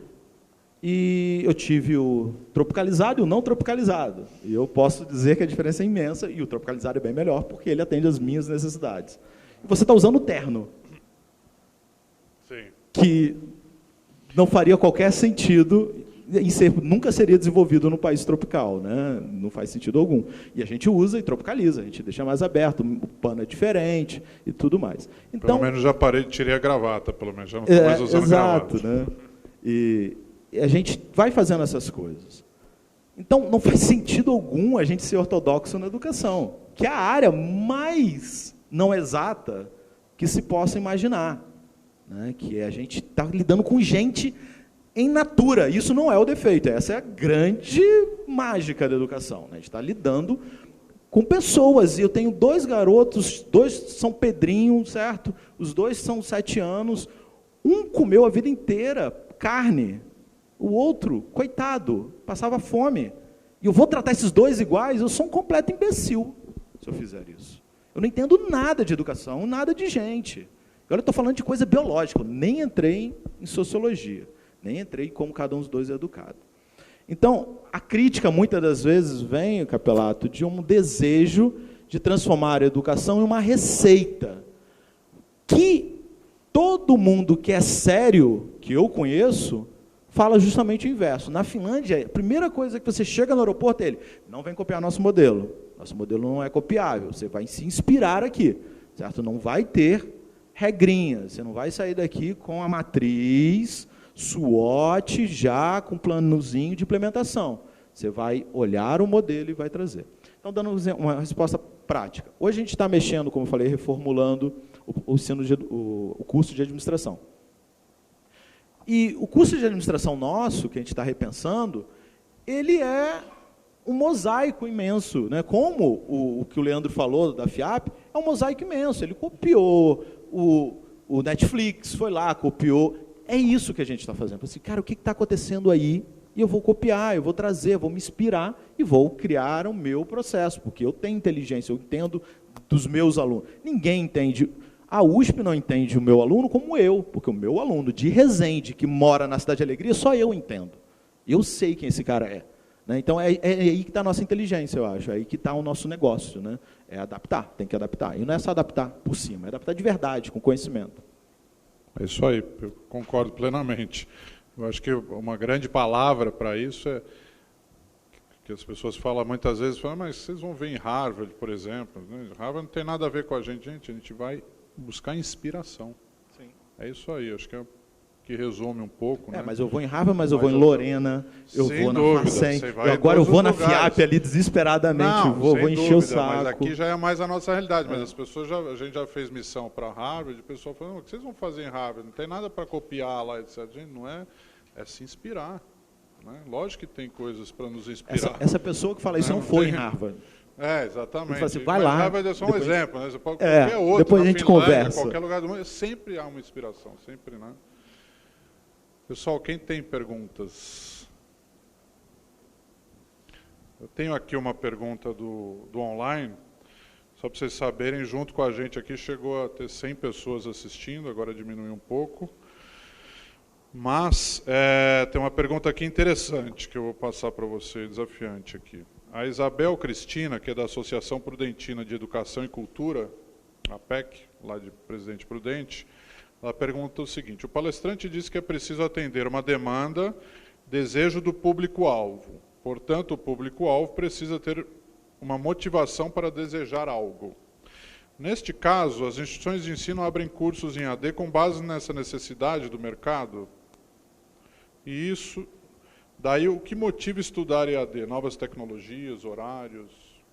Speaker 1: e eu tive o tropicalizado e o não tropicalizado. E eu posso dizer que a diferença é imensa, e o tropicalizado é bem melhor, porque ele atende às minhas necessidades. E você está usando o terno,
Speaker 2: Sim.
Speaker 1: Que não faria qualquer sentido, nunca seria desenvolvido no país tropical, né? Não faz sentido algum. E a gente usa e tropicaliza, a gente deixa mais aberto, o pano é diferente e tudo mais. Então,
Speaker 2: pelo menos já tirei a gravata, pelo menos, já não estou mais usando
Speaker 1: exato,
Speaker 2: gravata.
Speaker 1: Né? E a gente vai fazendo essas coisas. Então, não faz sentido algum a gente ser ortodoxo na educação, que é a área mais não exata que se possa imaginar, né? Que a gente está lidando com gente em natura. Isso não é o defeito, essa é a grande mágica da educação, né? A gente está lidando com pessoas, e eu tenho 2 garotos, 2 são Pedrinho, certo? Os 2 são 7 anos, um comeu a vida inteira carne, o outro, coitado, passava fome. E eu vou tratar esses 2 iguais? Eu sou um completo imbecil se eu fizer isso. Eu não entendo nada de educação, nada de gente. Agora eu estou falando de coisa biológica, eu nem entrei em sociologia, nem entrei em como cada um dos 2 é educado. Então, a crítica, muitas das vezes, vem, Capelato, de um desejo de transformar a educação em uma receita, que todo mundo que é sério, que eu conheço, fala justamente o inverso. Na Finlândia, a primeira coisa que você chega no aeroporto é ele, não vem copiar nosso modelo não é copiável, você vai se inspirar aqui, certo? Não vai ter regrinhas, você não vai sair daqui com a matriz, SWOT, já com planozinho de implementação. Você vai olhar o modelo e vai trazer. Então, dando uma resposta prática. Hoje a gente está mexendo, como eu falei, reformulando o curso de administração. E o curso de administração nosso, que a gente está repensando, ele é um mosaico imenso, né? Como o que o Leandro falou da FIAP, é um mosaico imenso. Ele copiou o Netflix, foi lá, copiou. É isso que a gente está fazendo. Assim, cara, o que está acontecendo aí? E eu vou copiar, eu vou trazer, eu vou me inspirar e vou criar o meu processo, porque eu tenho inteligência, eu entendo dos meus alunos. Ninguém entende. A USP não entende o meu aluno como eu, porque o meu aluno de Resende, que mora na Cidade de Alegria, só eu entendo. Eu sei quem esse cara é. Né? Então, é aí que está a nossa inteligência, eu acho. É aí que está o nosso negócio. Né? É adaptar, tem que adaptar. E não é só adaptar por cima, é adaptar de verdade, com conhecimento.
Speaker 2: É isso aí, eu concordo plenamente. Eu acho que uma grande palavra para isso é que as pessoas falam muitas vezes, mas vocês vão ver em Harvard, por exemplo. Né? Harvard não tem nada a ver com a gente vai buscar inspiração. Sim. É isso aí, acho que resume um pouco. Né?
Speaker 1: Mas eu vou em Harvard, mas eu vou em Lorena, eu vou na Facem,
Speaker 2: agora
Speaker 1: eu vou na FIAP ali desesperadamente, vou encher o saco.
Speaker 2: Mas aqui já é mais a nossa realidade, mas as pessoas, a gente já fez missão para Harvard, o pessoal falando, o que vocês vão fazer em Harvard? Não tem nada para copiar lá, etc. Gente, não é se inspirar. Né? Lógico que tem coisas para nos inspirar.
Speaker 1: Essa pessoa que fala isso não foi em Harvard.
Speaker 2: Exatamente.
Speaker 1: Assim, vai lá.
Speaker 2: Harvard é só um exemplo, né? Você pode qualquer outro,
Speaker 1: depois a gente conversa.
Speaker 2: Qualquer lugar do mundo, sempre há uma inspiração, sempre, né? Pessoal, quem tem perguntas? Eu tenho aqui uma pergunta do online, só para vocês saberem, junto com a gente aqui chegou a ter 100 pessoas assistindo, agora diminuiu um pouco. Mas tem uma pergunta aqui interessante que eu vou passar para você, desafiante aqui. A Isabel Cristina, que é da Associação Prudentina de Educação e Cultura, a PEC, lá de Presidente Prudente, ela pergunta o seguinte: o palestrante disse que é preciso atender uma demanda, desejo do público-alvo. Portanto, o público-alvo precisa ter uma motivação para desejar algo. Neste caso, as instituições de ensino abrem cursos em AD com base nessa necessidade do mercado? E isso, daí o que motiva estudar EAD? Novas tecnologias, horários?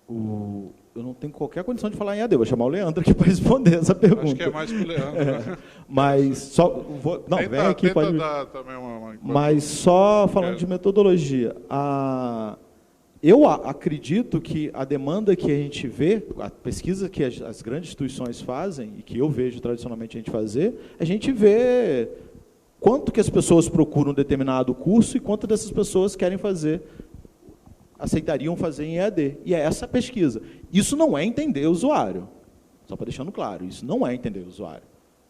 Speaker 1: Eu não tenho qualquer condição de falar em AD, vou chamar o Leandro aqui para responder essa pergunta.
Speaker 2: Acho que é mais para o Leandro. Né?
Speaker 1: Mas só... vem aqui, pode...
Speaker 2: dar também uma
Speaker 1: mas só falando de metodologia, eu acredito que a demanda que a gente vê, a pesquisa que as grandes instituições fazem, e que eu vejo tradicionalmente a gente vê quanto que as pessoas procuram um determinado curso e quanto dessas pessoas aceitariam fazer em EAD. E é essa a pesquisa. Isso não é entender o usuário. Só para deixando claro, isso não é entender o usuário.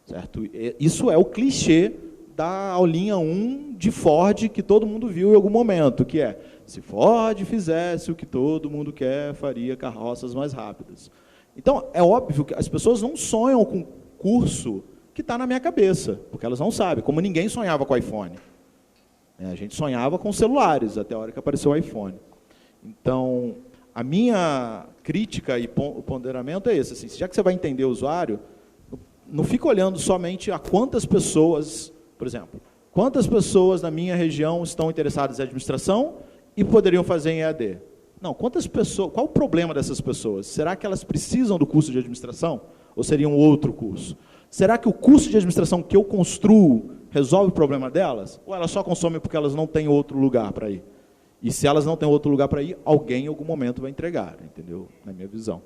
Speaker 1: Certo? Isso é o clichê da aulinha 1 de Ford que todo mundo viu em algum momento, que é, se Ford fizesse o que todo mundo quer, faria carroças mais rápidas. Então, é óbvio que as pessoas não sonham com curso que está na minha cabeça, porque elas não sabem, como ninguém sonhava com o iPhone. A gente sonhava com celulares, até a hora que apareceu o iPhone. Então, a minha crítica e ponderamento é esse, assim, já que você vai entender o usuário, não fica olhando somente a quantas pessoas, por exemplo, quantas pessoas na minha região estão interessadas em administração e poderiam fazer em EAD. Não, quantas pessoas, qual o problema dessas pessoas? Será que elas precisam do curso de administração? Ou seria um outro curso? Será que o curso de administração que eu construo resolve o problema delas? Ou elas só consomem porque elas não têm outro lugar para ir? E se elas não têm outro lugar para ir, alguém em algum momento vai entregar, entendeu? Na minha visão.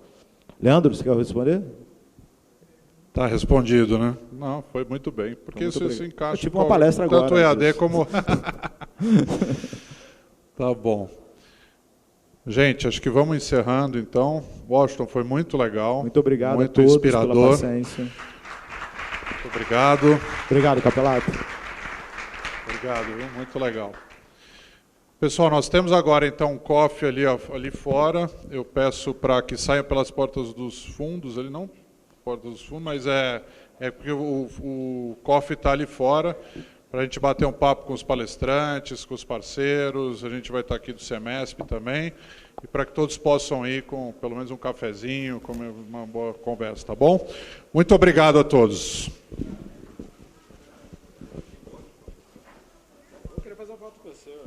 Speaker 1: Leandro, você quer responder?
Speaker 2: Está respondido, né? Não, foi muito bem. Porque isso se encaixa...
Speaker 1: Eu tive uma palestra agora.
Speaker 2: Tanto EAD como... Tá bom. Gente, acho que vamos encerrando, então. Washington, foi muito legal.
Speaker 1: Muito obrigado
Speaker 2: muito
Speaker 1: a todos
Speaker 2: inspirador.
Speaker 1: Pela paciência.
Speaker 2: Muito obrigado.
Speaker 1: Obrigado, Capelato.
Speaker 2: Obrigado, viu? Muito legal. Pessoal, nós temos agora, então, um coffee ali fora. Eu peço para que saiam pelas portas dos fundos. Ele não portas dos fundos, mas é porque o coffee está ali fora, para a gente bater um papo com os palestrantes, com os parceiros. A gente vai estar aqui do Semesp também. E para que todos possam ir com pelo menos um cafezinho, com uma boa conversa, tá bom? Muito obrigado a todos.
Speaker 1: Eu queria fazer uma foto com você.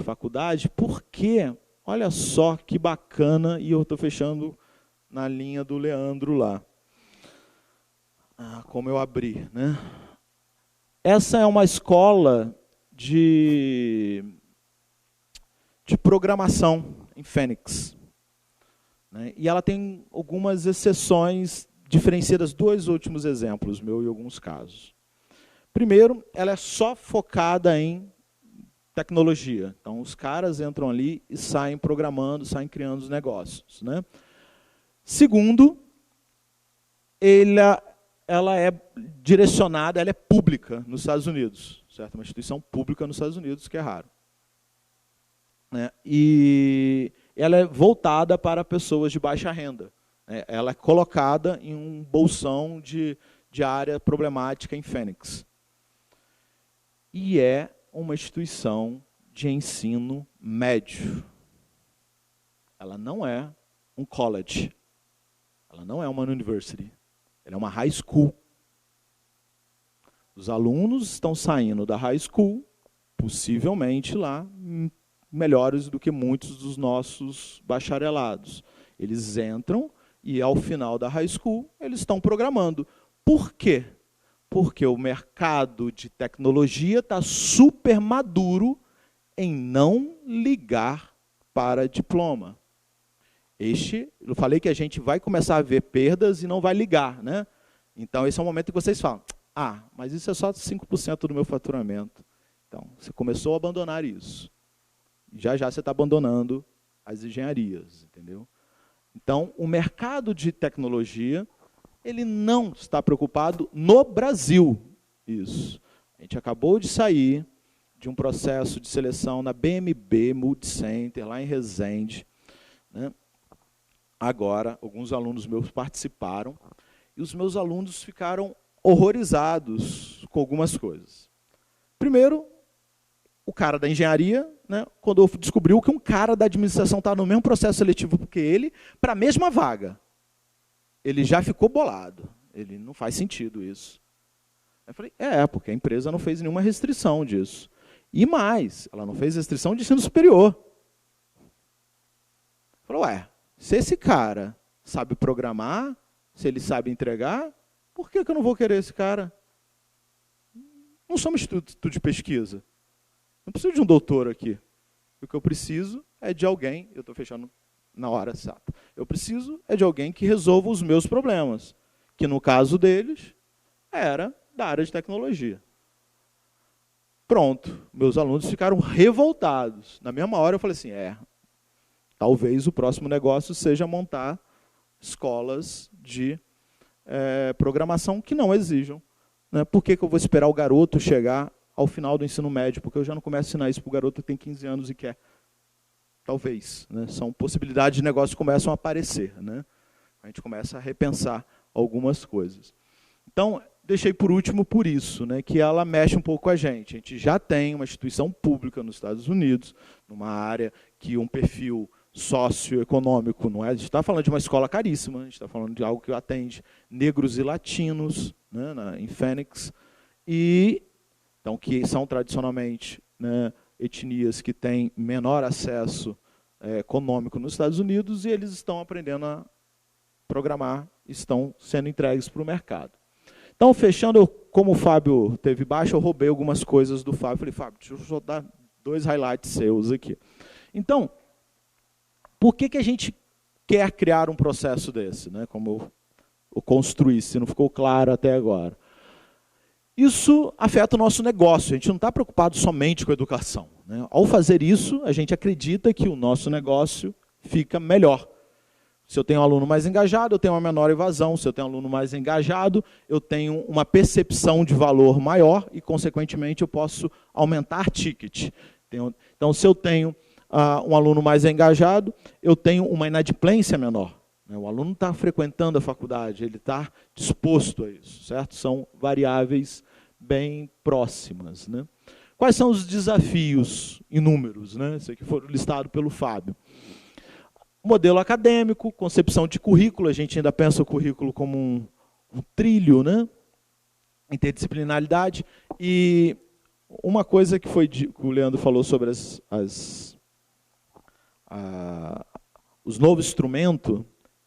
Speaker 1: Faculdade, porque, olha só que bacana, e eu estou fechando na linha do Leandro lá. Como eu abri, né? Essa é uma escola de programação em Phoenix. Né? E ela tem algumas exceções diferenciadas, dois últimos exemplos, meu e alguns casos. Primeiro, ela é só focada em tecnologia. Então, os caras entram ali e saem programando, saem criando os negócios, né? Segundo, ela é direcionada, ela é pública nos Estados Unidos, certo? Uma instituição pública nos Estados Unidos, que é raro, né? E ela é voltada para pessoas de baixa renda, né? Ela é colocada em um bolsão de área problemática em Phoenix. E é uma instituição de ensino médio. Ela não é um college. Ela não é uma university. Ela é uma high school. Os alunos estão saindo da high school, possivelmente lá, melhores do que muitos dos nossos bacharelados. Eles entram e, ao final da high school, eles estão programando. Por quê? Porque o mercado de tecnologia está super maduro em não ligar para diploma. Eu falei que a gente vai começar a ver perdas e não vai ligar, né? Então, esse é o momento que vocês falam, mas isso é só 5% do meu faturamento. Então, você começou a abandonar isso. Já você está abandonando as engenharias, entendeu? Então, o mercado de tecnologia, ele não está preocupado no Brasil. Isso. A gente acabou de sair de um processo de seleção na BMB Multicenter, lá em Resende, né? Agora, alguns alunos meus participaram, e os meus alunos ficaram horrorizados com algumas coisas. Primeiro, o cara da engenharia, né, quando descobriu que um cara da administração está no mesmo processo seletivo que ele, para a mesma vaga. Ele já ficou bolado. Ele não faz sentido isso. Eu falei, porque a empresa não fez nenhuma restrição disso. E mais, ela não fez restrição de ensino superior. Falou, se esse cara sabe programar, se ele sabe entregar, por que eu não vou querer esse cara? Não somos instituto de pesquisa. Não preciso de um doutor aqui. O que eu preciso é de alguém, eu estou fechando na hora exata, eu preciso é de alguém que resolva os meus problemas, que no caso deles, era da área de tecnologia. Pronto, meus alunos ficaram revoltados. Na mesma hora eu falei assim, talvez o próximo negócio seja montar escolas de programação que não exijam. Né? Por que eu vou esperar o garoto chegar ao final do ensino médio? Porque eu já não começo a ensinar isso para o garoto que tem 15 anos e quer. Talvez. Né? São possibilidades de negócio que começam a aparecer. Né? A gente começa a repensar algumas coisas. Então, deixei por último por isso, né, que ela mexe um pouco com a gente. A gente já tem uma instituição pública nos Estados Unidos, numa área que um perfil socioeconômico, não é? A gente está falando de uma escola caríssima, a gente está falando de algo que atende negros e latinos, né, em Phoenix, então, que são tradicionalmente, né, etnias que têm menor acesso econômico nos Estados Unidos, e eles estão aprendendo a programar, estão sendo entregues para o mercado. Então, fechando, como o Fábio teve baixa, eu roubei algumas coisas do Fábio. Falei, Fábio, deixa eu só dar 2 highlights seus aqui. Então, por que a gente quer criar um processo desse? Né? Como eu construí, se não ficou claro até agora. Isso afeta o nosso negócio. A gente não está preocupado somente com a educação. Né? Ao fazer isso, a gente acredita que o nosso negócio fica melhor. Se eu tenho um aluno mais engajado, eu tenho uma menor evasão. Se eu tenho um aluno mais engajado, eu tenho uma percepção de valor maior e, consequentemente, eu posso aumentar ticket. Então, se eu tenho um aluno mais engajado, eu tenho uma inadimplência menor. O aluno está frequentando a faculdade, ele está disposto a isso, certo? São variáveis bem próximas. Né? Quais são os desafios inúmeros? Né? Esse aqui foi listado pelo Fábio. Modelo acadêmico, concepção de currículo, a gente ainda pensa o currículo como um trilho, né? Interdisciplinaridade. E uma coisa que o Leandro falou sobre os novos instrumentos,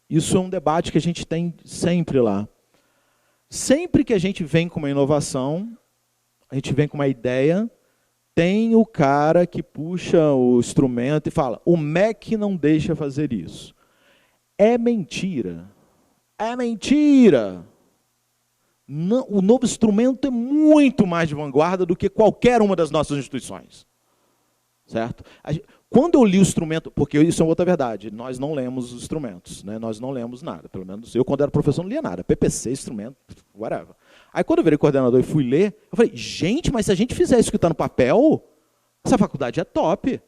Speaker 1: isso é um debate que a gente tem sempre lá. Sempre que a gente vem com uma inovação, a gente vem com uma ideia, tem o cara que puxa o instrumento e fala, o MEC não deixa fazer isso. É mentira. É mentira. Não, o novo instrumento é muito mais de vanguarda do que qualquer uma das nossas instituições. certo? Quando eu li o instrumento, porque isso é outra verdade, nós não lemos os instrumentos, né? Nós não lemos nada, pelo menos eu, quando era professor, não lia nada, PPC, instrumento, whatever. Aí, quando eu virei coordenador e fui ler, eu falei, gente, mas se a gente fizer isso que está no papel, essa faculdade é top.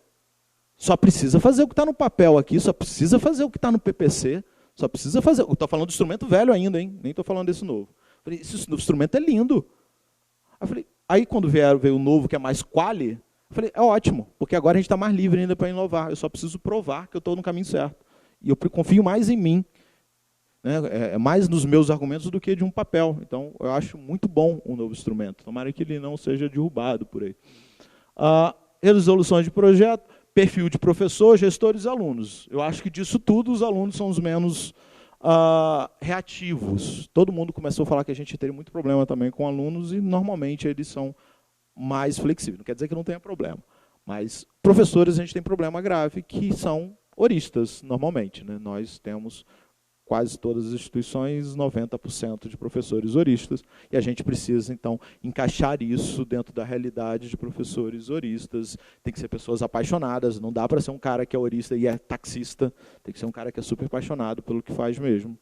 Speaker 1: Só precisa fazer o que está no papel aqui, só precisa fazer o que está no PPC, só precisa fazer... Estou falando do instrumento velho ainda, hein? Nem estou falando desse novo. Eu falei, esse instrumento é lindo. Aí, quando veio o novo, que é mais quali, eu falei, é ótimo, porque agora a gente está mais livre ainda para inovar. Eu só preciso provar que eu estou no caminho certo. E eu confio mais em mim, né? Mais nos meus argumentos do que de um papel. Então, eu acho muito bom o novo instrumento. Tomara que ele não seja derrubado por aí. Resoluções de projeto, perfil de professor, gestores e alunos. Eu acho que disso tudo os alunos são os menos reativos. Todo mundo começou a falar que a gente teria muito problema também com alunos e, normalmente, eles são mais flexíveis. Não quer dizer que não tenha problema. Mas professores a gente tem problema grave, que são oristas, normalmente, né? Nós temos quase todas as instituições, 90% de professores oristas, e a gente precisa, então, encaixar isso dentro da realidade de professores oristas. Tem que ser pessoas apaixonadas, não dá para ser um cara que é orista e é taxista, tem que ser um cara que é super apaixonado pelo que faz mesmo,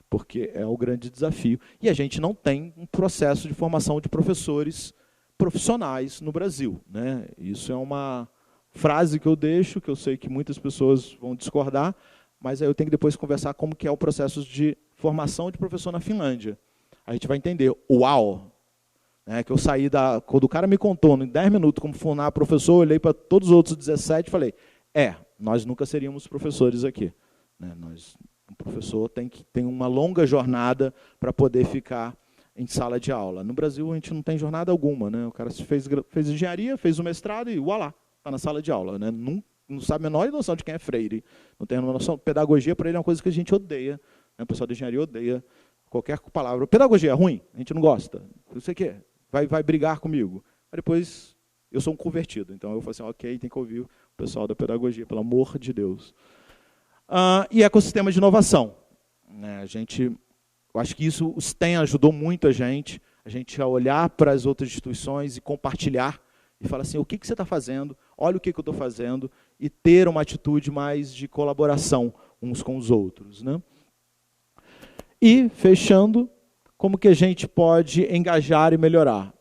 Speaker 1: porque é o grande desafio. E a gente não tem um processo de formação de professores profissionais no Brasil, né? Isso é uma frase que eu deixo, que eu sei que muitas pessoas vão discordar, mas aí eu tenho que depois conversar como que é o processo de formação de professor na Finlândia. A gente vai entender, uau, né, que eu saí quando o cara me contou, em 10 minutos, como formar professor, eu olhei para todos os outros 17 e falei, nós nunca seríamos professores aqui. Né, um professor tem uma longa jornada para poder ficar em sala de aula. No Brasil, a gente não tem jornada alguma. Né, o cara fez engenharia, fez o mestrado e, ualá, está na sala de aula. Né, não sabe a menor noção de quem é Freire, não tem a menor noção. Pedagogia, para ele, é uma coisa que a gente odeia. Né? O pessoal da engenharia odeia qualquer palavra. Pedagogia é ruim? A gente não gosta. Não sei o quê. Vai brigar comigo. Mas depois, eu sou um convertido. Então, eu falo assim, ok, tem que ouvir o pessoal da pedagogia, pelo amor de Deus. E ecossistema de inovação. Né? Eu acho que isso, o STEM ajudou muito a gente a olhar para as outras instituições e compartilhar e falar assim, o que você está fazendo, olha o que eu estou fazendo, e ter uma atitude mais de colaboração uns com os outros. Né? E, fechando, como que a gente pode engajar e melhorar?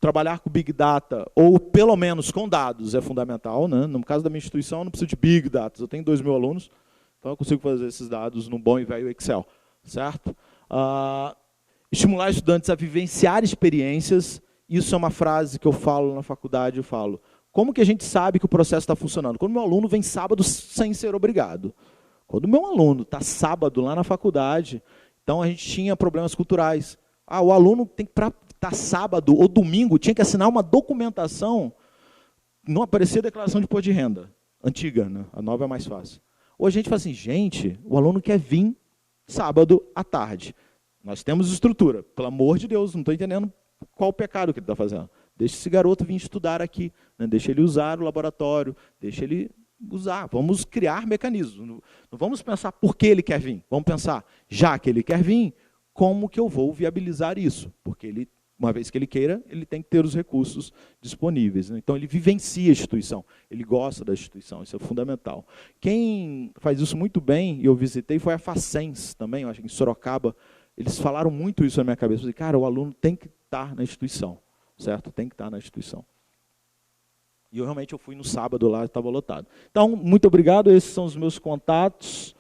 Speaker 1: Trabalhar com Big Data, ou pelo menos com dados, é fundamental. Né? No caso da minha instituição, eu não preciso de Big Data, eu tenho 2.000 alunos, então eu consigo fazer esses dados num bom e velho Excel. Certo? Estimular estudantes a vivenciar experiências. Isso é uma frase que eu falo na faculdade, eu falo, como que a gente sabe que o processo está funcionando? Quando meu aluno vem sábado sem ser obrigado. Quando meu aluno está sábado lá na faculdade, então a gente tinha problemas culturais. O aluno tem que, para estar sábado ou domingo, tinha que assinar uma documentação, não aparecia declaração de imposto de renda, antiga, né? A nova é mais fácil. Hoje a gente fala assim, gente, o aluno quer vir sábado à tarde. Nós temos estrutura, pelo amor de Deus, não estou entendendo qual o pecado que ele está fazendo. Deixa esse garoto vir estudar aqui, né? Deixa ele usar o laboratório, deixa ele usar. Vamos criar mecanismos. Não vamos pensar por que ele quer vir. Vamos pensar, já que ele quer vir, como que eu vou viabilizar isso? Porque ele, uma vez que ele queira, ele tem que ter os recursos disponíveis. Né? Então, ele vivencia a instituição, ele gosta da instituição, isso é fundamental. Quem faz isso muito bem, e eu visitei, foi a Facens também, eu acho que em Sorocaba. Eles falaram muito isso na minha cabeça. Eu falei, cara, o aluno tem que estar na instituição, certo? Tem que estar na instituição. E eu fui no sábado lá, estava lotado. Então, muito obrigado, esses são os meus contatos.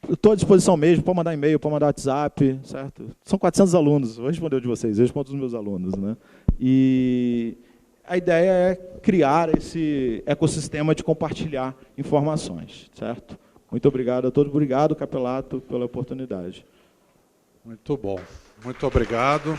Speaker 1: Eu estou à disposição mesmo, pode mandar e-mail, pode mandar WhatsApp, certo? São 400 alunos, vou responder o de vocês, eu respondo os meus alunos. Né? E a ideia é criar esse ecossistema de compartilhar informações, certo? Muito obrigado a todos, obrigado, Capelato, pela oportunidade.
Speaker 2: Muito bom, muito obrigado.